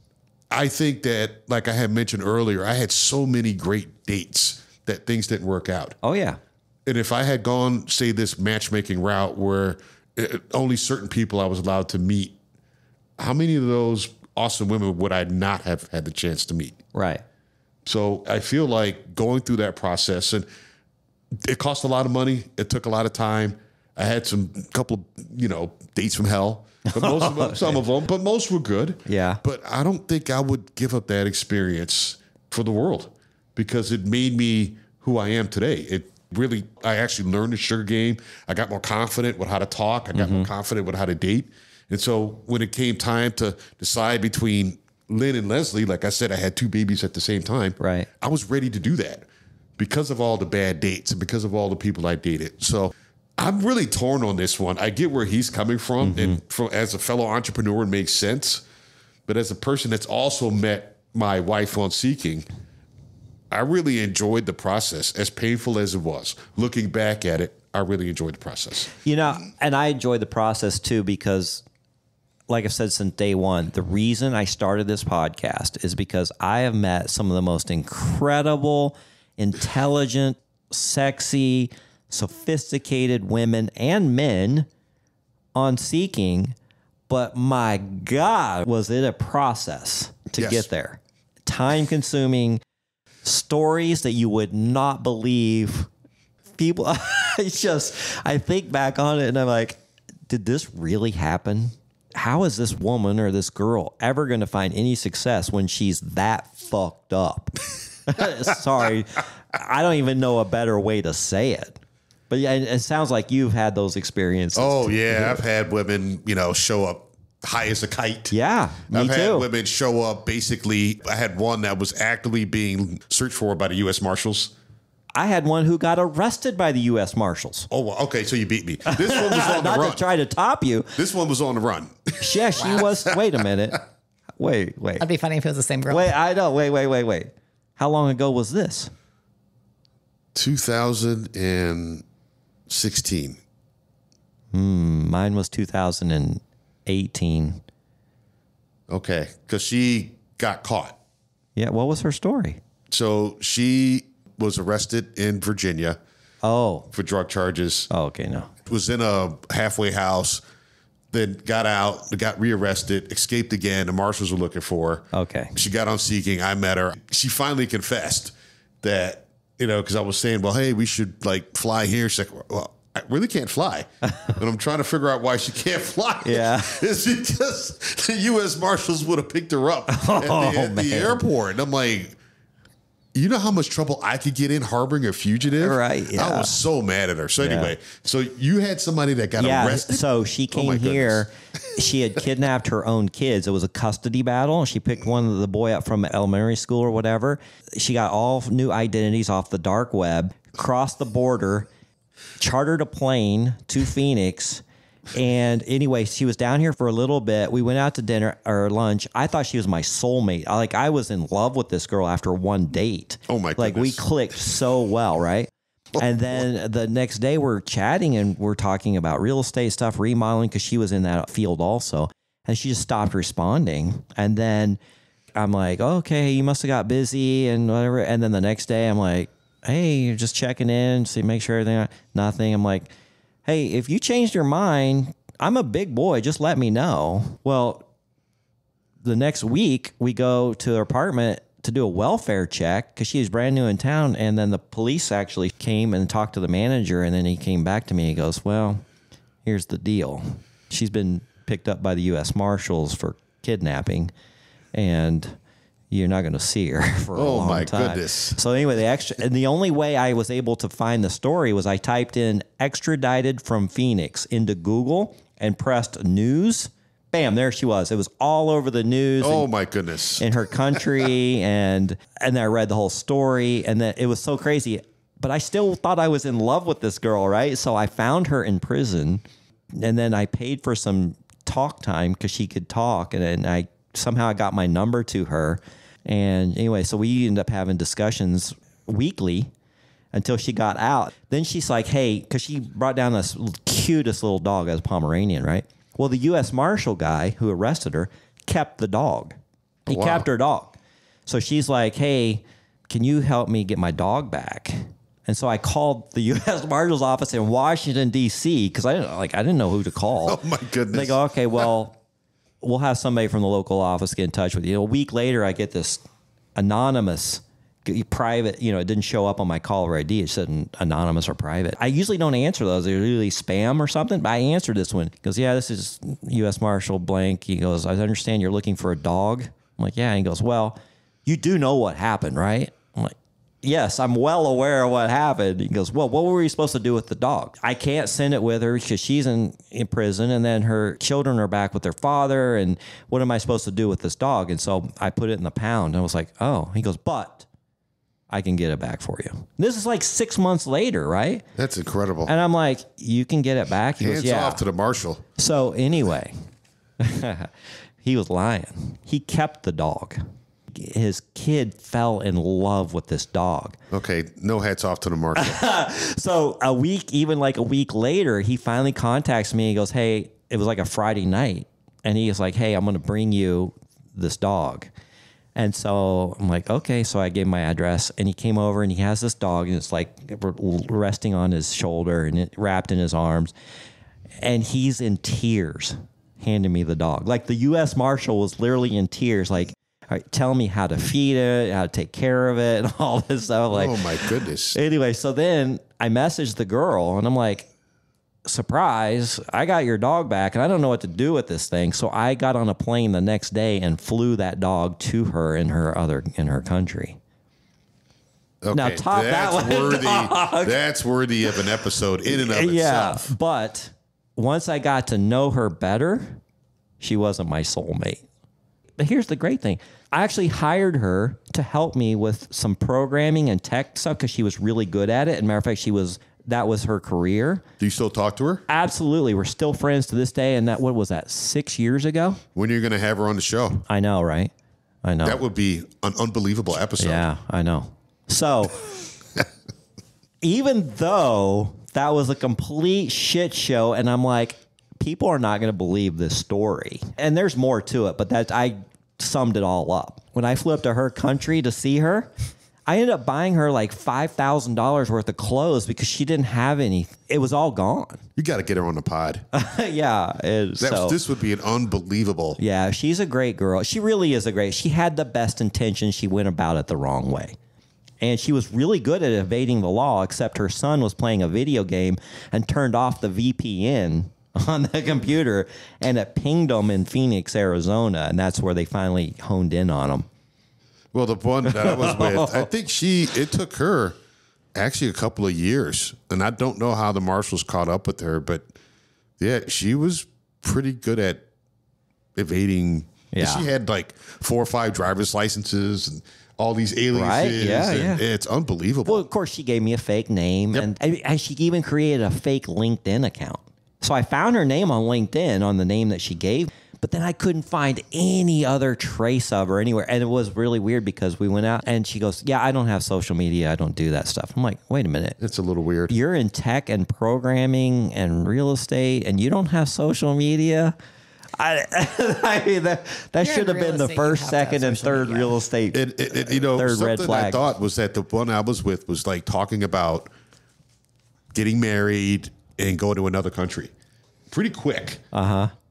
I think that, like I had mentioned earlier, I had so many great dates that things didn't work out. Oh, yeah. And if I had gone, say, this matchmaking route where only certain people I was allowed to meet, how many of those awesome women would I not have had the chance to meet? Right. So I feel like going through that process, and it cost a lot of money. It took a lot of time. I had some couple of, dates from hell. But most of them, some of them, but most were good. Yeah. But I don't think I would give up that experience for the world because it made me who I am today. I actually learned the sugar game. I got more confident with how to talk. I got more confident with how to date. And so when it came time to decide between Lynne and Leslie, like I said, I had 2 babies at the same time. Right. I was ready to do that because of all the bad dates and because of all the people I dated. So I'm really torn on this one. I get where he's coming from. And as a fellow entrepreneur, it makes sense. But as a person that's also met my wife on Seeking, I really enjoyed the process, as painful as it was. Looking back at it, I really enjoyed the process. And I enjoyed the process too because, like I've said since day one, the reason I started this podcast is because I have met some of the most incredible, intelligent, sexy, sophisticated women and men on Seeking. But my God, was it a process to get there? Time consuming. Stories that you would not believe. People, I think back on it and I'm like, did this really happen? How is this woman or this girl ever going to find any success when she's that fucked up? Sorry, I don't even know a better way to say it. But yeah, it sounds like you've had those experiences. Oh, yeah. I've had women, show up high as a kite. Yeah, me I've too. had women show up basically. I had one that was actively being searched for by the U.S. Marshals. I had one who got arrested by the U.S. Marshals. Oh, well, okay, so you beat me. This one was on the Not run. to try to top you. This one was on the run. Yeah, she was. Wait a minute. Wait. That'd be funny if it was the same girl. Wait, I know. Wait. How long ago was this? 2016. Mine was 2018. Okay, because she got caught. Yeah, what was her story? So she was arrested in Virginia. Oh. For drug charges. Oh, okay, no. Was in a halfway house, then got out, got rearrested, escaped again. The marshals were looking for her. Okay. She got on Seeking. I met her. She finally confessed that, because I was saying, well, hey, we should fly here. She's like, well, I really can't fly. And I'm trying to figure out why she can't fly. Yeah. It's because the U.S. Marshals would have picked her up at the airport. And I'm like, you know how much trouble I could get in harboring a fugitive? Right, yeah. I was so mad at her. So anyway, so you had somebody that got arrested? So she came here. She had kidnapped her own kids. It was a custody battle. She picked the boy up from elementary school or whatever. She got all new identities off the dark web, crossed the border, chartered a plane to Phoenix. And anyway, she was down here for a little bit. We went out to dinner or lunch. I thought she was my soulmate. I was in love with this girl after one date. Oh my goodness. We clicked so well, right? And then the next day we're chatting and we're talking about real estate stuff, remodeling, because she was in that field also. And she just stopped responding. And then I'm like, okay, you must have got busy and whatever. And then the next day I'm like, hey, you're just checking in, make sure everything, nothing. I'm like, hey, if you changed your mind, I'm a big boy. Just let me know. Well, the next week we go to her apartment to do a welfare check because she was brand new in town. And then the police actually came and talked to the manager. And then he came back to me. He goes, well, here's the deal. She's been picked up by the U.S. Marshals for kidnapping. And you're not going to see her for a long time. Oh, my goodness. So anyway, the only way I was able to find the story was I typed in extradited from Phoenix into Google and pressed news. Bam, there she was. It was all over the news. Oh, my goodness. In her country. and then I read the whole story. And then it was so crazy. But I still thought I was in love with this girl, right? So I found her in prison. And then I paid for some talk time because she could talk. And then I somehow got my number to her. And anyway, so we ended up having discussions weekly until she got out. Then she's like, hey, because she brought down this cutest little dog as a Pomeranian, right? Well, the U.S. Marshal guy who arrested her kept the dog. He kept her dog. So she's like, hey, can you help me get my dog back? And so I called the U.S. Marshal's office in Washington, D.C. because I didn't know who to call. Oh, my goodness. They go, okay, well, we'll have somebody from the local office get in touch with you. A week later, I get this anonymous private, it didn't show up on my caller ID. It said anonymous or private. I usually don't answer those. They're usually spam or something, but I answered this one. He goes, yeah, this is U.S. Marshal blank. He goes, I understand you're looking for a dog. I'm like, yeah. And he goes, well, you do know what happened, right? I'm like, yes, I'm well aware of what happened. He goes, well, what were we supposed to do with the dog? I can't send it with her because she's in prison, and then her children are back with their father, and what am I supposed to do with this dog? And so I put it in the pound, and I was like, oh. He goes, but I can get it back for you. This is like 6 months later, right? That's incredible. And I'm like, you can get it back? He Hands goes, yeah. off to the marshal. So anyway, he was lying. He kept the dog. His kid fell in love with this dog. Okay, no hats off to the marshal. So a week later, he finally contacts me. He goes, hey, it was like a Friday night. And he was like, hey, I'm going to bring you this dog. And so I'm like, okay. So I gave him my address, and he came over, and he has this dog, and it's like resting on his shoulder and it wrapped in his arms. And he's in tears handing me the dog. Like the U.S. Marshal was literally in tears, like, all right, tell me how to feed it, how to take care of it, and all this stuff. Like, oh my goodness. Anyway, so then I messaged the girl, and I'm like, surprise, I got your dog back, and I don't know what to do with this thing. So I got on a plane the next day and flew that dog to her in her country. Okay, now, top that's that one, worthy. dog. That's worthy of an episode in and of itself. Yeah, but once I got to know her better, she wasn't my soulmate. But here's the great thing. I actually hired her to help me with some programming and tech stuff because she was really good at it. And matter of fact, that was her career. Do you still talk to her? Absolutely. We're still friends to this day. And what was that, 6 years ago? When are you going to have her on the show? I know, right? I know. That would be an unbelievable episode. Yeah, I know. So even though that was a complete shit show, and I'm like, people are not going to believe this story. And there's more to it, but I summed it all up. When I flew up to her country to see her, I ended up buying her like $5,000 worth of clothes because she didn't have any. It was all gone. You got to get her on the pod. Yeah. This would be an unbelievable. Yeah, she's a great girl. She really is she had the best intentions. She went about it the wrong way. And she was really good at evading the law, except her son was playing a video game and turned off the VPN on the computer, and it pinged them in Phoenix, Arizona, and that's where they finally honed in on them. Well, the one that I was with, I think it took her actually a couple of years, and I don't know how the marshals caught up with her, but yeah, she was pretty good at evading. Yeah. She had like 4 or 5 driver's licenses and all these aliases. Right? Yeah. It's unbelievable. Well, of course, she gave me a fake name, and she even created a fake LinkedIn account. So I found her name on LinkedIn on the name that she gave, but then I couldn't find any other trace of her anywhere. And it was really weird because we went out and she goes, yeah, I don't have social media. I don't do that stuff. I'm like, wait a minute. It's a little weird. You're in tech and programming and real estate and you don't have social media? I mean, that should have been the first, second, and third real estate. Third red flag. I thought was that the one I was with was like talking about getting married and going to another country pretty quick.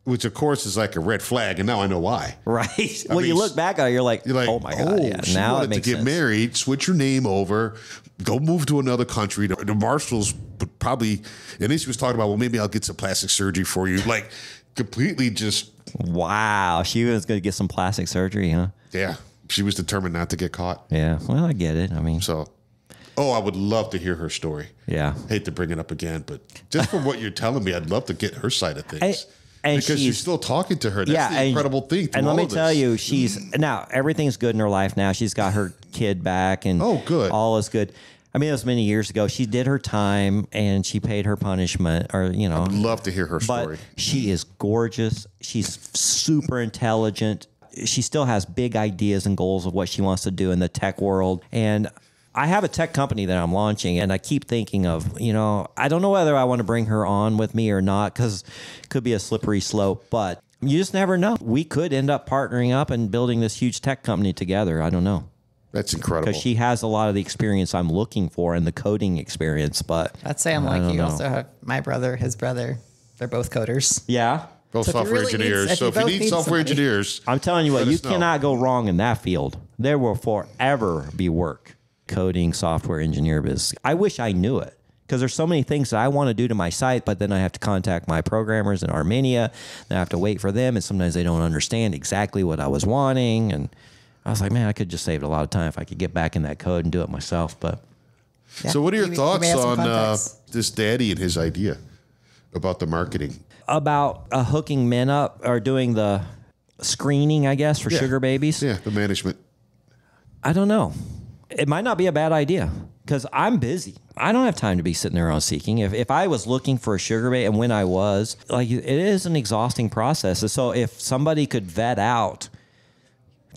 Which, of course, is like a red flag, and now I know why. Right. Well, you look back at it, you're like, oh, my God. Yeah. She now wanted it makes to get sense. married, switch your name over, go move to another country. The marshals would probably, and then she was talking about, well, maybe I'll get some plastic surgery for you. Like, completely just. Wow. She was going to get some plastic surgery, huh? Yeah. She was determined not to get caught. Yeah. Well, I get it. I mean. So. Oh, I would love to hear her story. Yeah. Hate to bring it up again, but just from what you're telling me, I'd love to get her side of things. And because you're still talking to her. That's the incredible thing. And let me tell you, now everything's good in her life now. She's got her kid back and good. All is good. I mean, it was many years ago. She did her time and she paid her punishment I would love to hear her story. But she is gorgeous. She's super intelligent. She still has big ideas and goals of what she wants to do in the tech world. And I have a tech company that I'm launching, and I keep thinking of, I don't know whether I want to bring her on with me or not because it could be a slippery slope, but you just never know. We could end up partnering up and building this huge tech company together. I don't know. That's incredible. Because she has a lot of the experience I'm looking for and the coding experience, but I'd say I'm like you. Also have my brother, his brother. They're both coders. Yeah. Both software engineers. So if you need software engineers, I'm telling you what, you cannot go wrong in that field. There will forever be work. coding software engineer business. I wish I knew it because there's so many things that I want to do to my site, but then I have to contact my programmers in Armenia. Then I have to wait for them, and sometimes they don't understand exactly what I was wanting. And I was like, man, I could just save a lot of time if I could get back in that code and do it myself. But Yeah. So what are your thoughts on context. this daddy and his idea about the marketing? about hooking men up or doing the screening, I guess, for sugar babies. Yeah, the management. I don't know. It might not be a bad idea because I'm busy. I don't have time to be sitting there on Seeking. If I was looking for a sugar baby, and when I was, like, it is an exhausting process. And so if somebody could vet out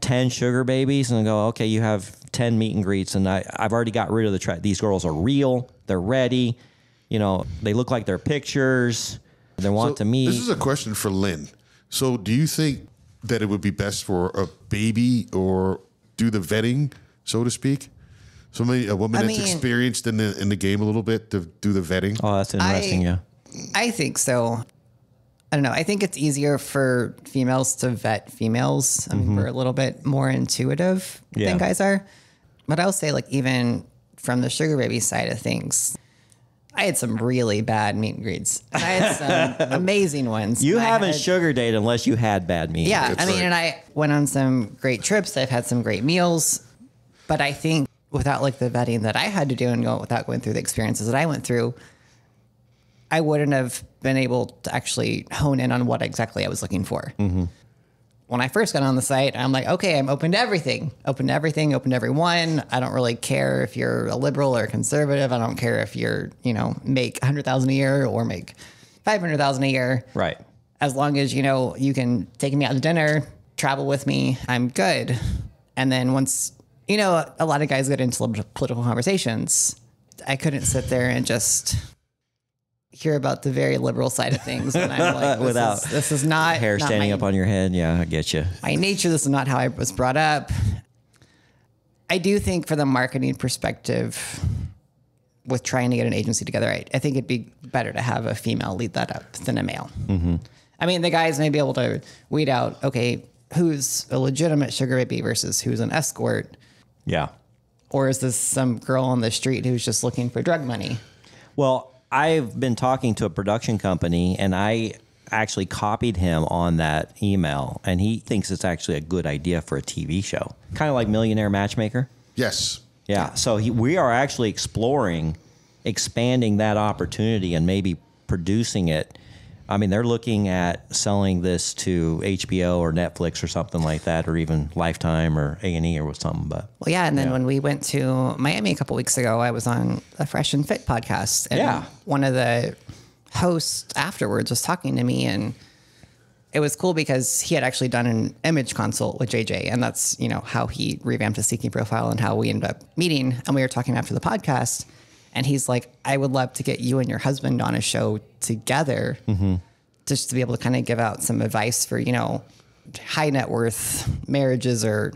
10 sugar babies and go, okay, you have 10 meet and greets, and I've already got rid of the these girls are real, they're ready, they look like their pictures, they want to meet. This is a question for Lynne. So do you think that it would be best for a baby or do the vetting, so to speak? A woman that's experienced in the game a little bit to do the vetting? Oh, that's interesting, yeah. I think so. I don't know. I think it's easier for females to vet females. I mean, we're a little bit more intuitive than guys are. But I'll say, like, even from the sugar baby side of things, I had some really bad meet and greets. I had some amazing ones. You haven't sugar dated unless you had bad meat. Yeah. That's I mean, right. and I went on some great trips. I've had some great meals. But I think without, like, the vetting that I had to do and without going through the experiences that I went through, I wouldn't have been able to actually hone in on what exactly I was looking for. Mm-hmm. When I first got on the site, I'm like, okay, I'm open to everything, open to everyone. I don't really care if you're a liberal or a conservative. I don't care if you're, make $100,000 a year or make $500,000 a year. Right. As long as, you can take me out to dinner, travel with me, I'm good. And then once, a lot of guys get into political conversations. I couldn't sit there and just hear about the very liberal side of things when I'm like, this is not hair not standing my, up on your head. Yeah, I get you. my nature. This is not how I was brought up. I do think from the marketing perspective, with trying to get an agency together, I think it'd be better to have a female lead that up than a male. Mm-hmm. I mean, the guys may be able to weed out, okay, who's a legitimate sugar baby versus who's an escort. Yeah. Or is this some girl on the street who's just looking for drug money? Well, I've been talking to a production company, and I actually copied him on that email, and he thinks it's actually a good idea for a TV show, kind of like Millionaire Matchmaker. Yes. Yeah. So we are actually exploring expanding that opportunity and maybe producing it. I mean, they're looking at selling this to HBO or Netflix or something like that, or even Lifetime or A&E or something. But well, yeah. And then when we went to Miami a couple weeks ago, I was on a Fresh and Fit podcast, and one of the hosts afterwards was talking to me, and it was cool because he had actually done an image consult with JJ, and that's how he revamped his Seeking profile and how we ended up meeting. And we were talking after the podcast. And he's like, I would love to get you and your husband on a show together just to be able to kind of give out some advice for, high net worth marriages or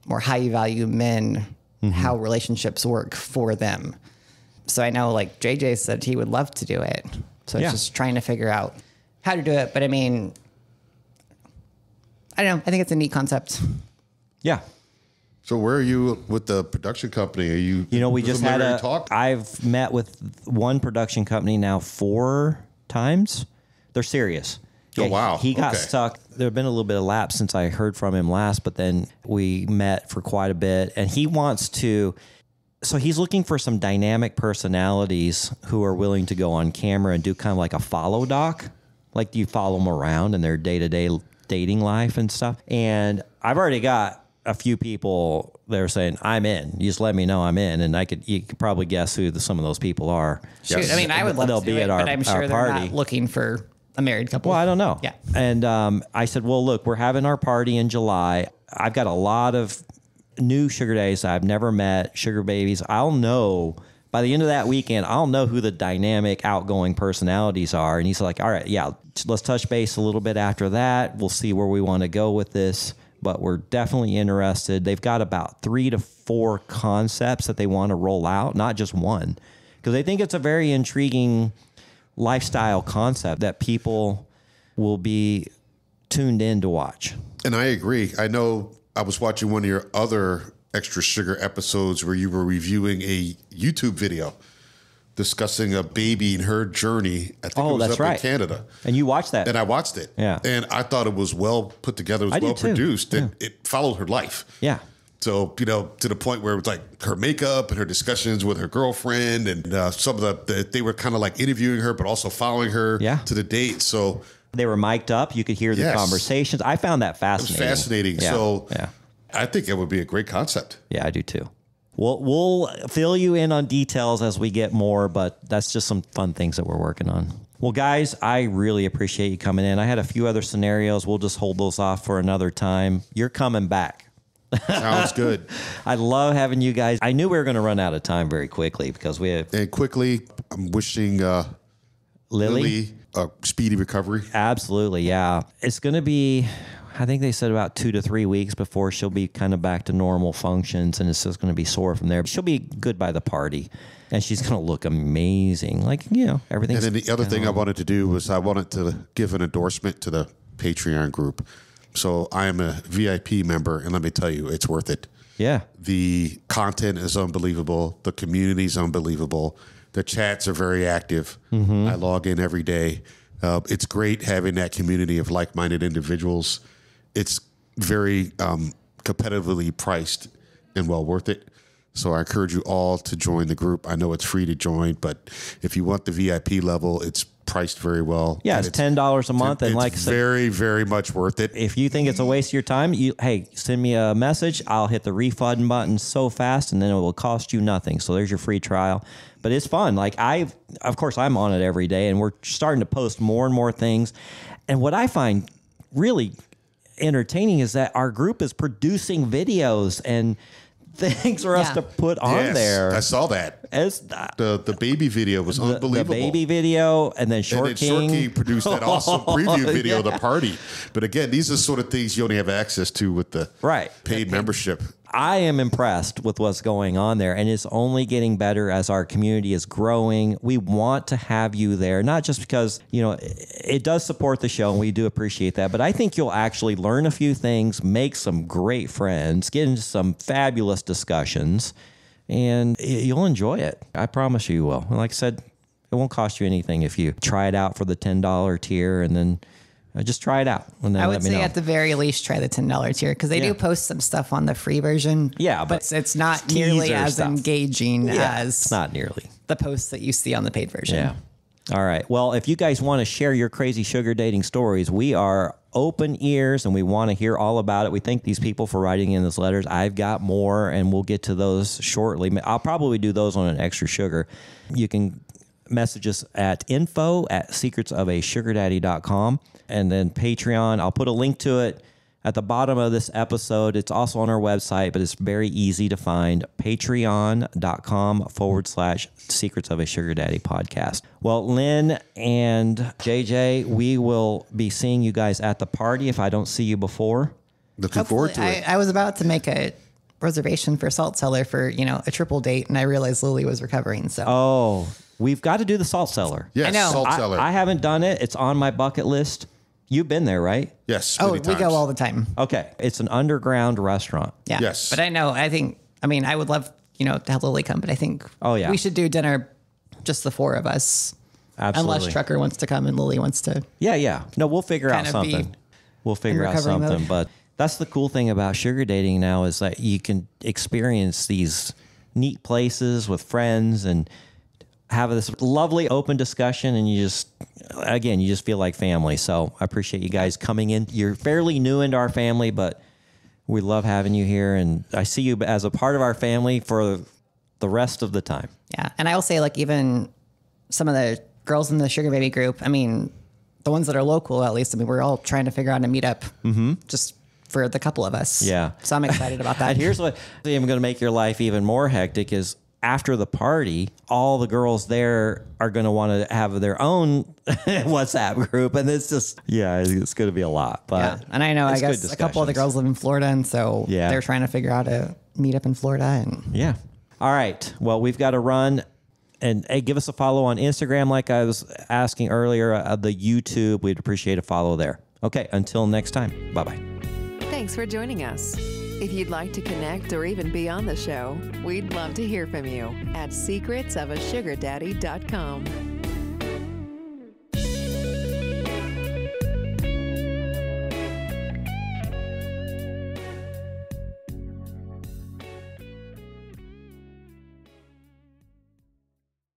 more high value men, how relationships work for them. So I know, like, JJ said he would love to do it. So it's just trying to figure out how to do it. But I mean, I don't know. I think it's a neat concept. yeah. So where are you with the production company? Are you? We just had a talk. I've met with one production company now 4 times. They're serious. Oh, wow. He got Okay. stuck. There had been a little bit of lapse since I heard from him last, but then we met for quite a bit, and he wants to. So he's looking for some dynamic personalities who are willing to go on camera and do kind of like a follow doc, like you follow them around in their day-to-day dating life and stuff. And I've already got a few people that are saying, I'm in. You just let me know I'm in. And you could probably guess who some of those people are. Shoot, Yes. I mean, I would love They'll to do be it, at our- but I'm sure our they're party. not looking for a married couple. Well, I don't know. Yeah. And I said, well, look, we're having our party in July. I've got a lot of new sugar daddies I've never met, sugar babies. I'll know by the end of that weekend, I'll know who the dynamic, outgoing personalities are. And he's like, all right, yeah, let's touch base a little bit after that. We'll see where we want to go with this. But we're definitely interested. They've got about 3 to 4 concepts that they want to roll out, not just one, because they think it's a very intriguing lifestyle concept that people will be tuned in to watch. And I agree. I know I was watching one of your other Extra Sugar episodes where you were reviewing a YouTube video discussing a baby and her journey. I think it was up in Canada. And you watched that. And I watched it. Yeah. And I thought it was well put together. It was well produced. And it followed her life. Yeah. So, you know, to the point where it was like her makeup and her discussions with her girlfriend and some of they were kind of like interviewing her, but also following her to the date. So they were mic'd up. You could hear the conversations. I found that fascinating. It was fascinating. Yeah. So I think it would be a great concept. Yeah, I do too. We'll fill you in on details as we get more, but that's just some fun things that we're working on. Well, guys, I really appreciate you coming in. I had a few other scenarios. We'll just hold those off for another time. You're coming back. Sounds good. I love having you guys. I knew we were going to run out of time very quickly because we have... And quickly, I'm wishing Lily a speedy recovery. Absolutely, yeah. It's going to be... I think they said about 2 to 3 weeks before she'll be kind of back to normal functions, and it's just going to be sore from there. She'll be good by the party, and she's going to look amazing. Like, you know, everything's... And then the other thing I wanted to do was I wanted to give an endorsement to the Patreon group. So I am a VIP member, and let me tell you, it's worth it. Yeah. The content is unbelievable. The community is unbelievable. The chats are very active. Mm-hmm. I log in every day. It's great having that community of like-minded individuals. It's very competitively priced and well worth it. So I encourage you all to join the group. I know it's free to join, but if you want the VIP level, it's priced very well. Yeah, it's $10 a month. And like I said, very, very much worth it. If you think it's a waste of your time, hey, send me a message. I'll hit the refund button so fast, and then it will cost you nothing. So there's your free trial. But it's fun. Like of course, I'm on it every day, and we're starting to post more and more things. And what I find really entertaining is that our group is producing videos and things for us to put on there. I saw that. It's, the baby video was unbelievable. The baby video, and then Short King produced that awesome preview video of the party. But again, these are sort of things you only have access to with the paid membership. I am impressed with what's going on there, and it's only getting better as our community is growing. We want to have you there, not just because, you know, it does support the show, and we do appreciate that, but I think you'll actually learn a few things, make some great friends, get into some fabulous discussions, and you'll enjoy it. I promise you will. And like I said, it won't cost you anything if you try it out for the $10 tier, and then just try it out. And then I would say at the very least, try the $10 tier, because they do post some stuff on the free version. Yeah, but it's not nearly as engaging as it's not nearly the posts that you see on the paid version. Yeah. All right. Well, if you guys want to share your crazy sugar dating stories, we are open ears and we want to hear all about it. We thank these people for writing in those letters. I've got more, and we'll get to those shortly. I'll probably do those on an Extra Sugar. You can message us at info@secretsofasugardaddy.com, and then Patreon. I'll put a link to it at the bottom of this episode. It's also on our website, but it's very easy to find. Patreon.com/Secrets of a Sugar Daddy podcast. Well, Lynn and JJ, we will be seeing you guys at the party if I don't see you before. Looking forward to it. I was about to make a reservation for Salt Cellar for, a triple date, and I realized Lily was recovering. So we've got to do the Salt Cellar. Yes, I know. Salt Cellar. I haven't done it. It's on my bucket list. You've been there, right? Yes. We go all the time. Okay. It's an underground restaurant. Yeah. Yes. But I would love, to have Lily come, but I think we should do dinner, just the four of us. Absolutely. Unless Trucker wants to come and Lily wants to. Yeah. No, we'll figure out something. We'll figure out something. But that's the cool thing about sugar dating now, is that you can experience these neat places with friends and have this lovely open discussion, and you just feel like family. So I appreciate you guys coming in. You're fairly new into our family, but we love having you here, and I see you as a part of our family for the rest of the time. Yeah. And I will say, even some of the girls in the Sugar Baby group, the ones that are local, at least, we're all trying to figure out a meetup just for the couple of us. Yeah. So I'm excited about that. And here's what I'm going to make your life even more hectic is, after the party, all the girls there are going to want to have their own WhatsApp group. And it's just, it's going to be a lot. But and I know, I guess a couple of the girls live in Florida. And so they're trying to figure out a meetup in Florida. Yeah. All right. Well, we've got to run. And hey, give us a follow on Instagram, like I was asking earlier, the YouTube. We'd appreciate a follow there. Okay. Until next time. Bye-bye. Thanks for joining us. If you'd like to connect or even be on the show, we'd love to hear from you at secretsofasugardaddy.com.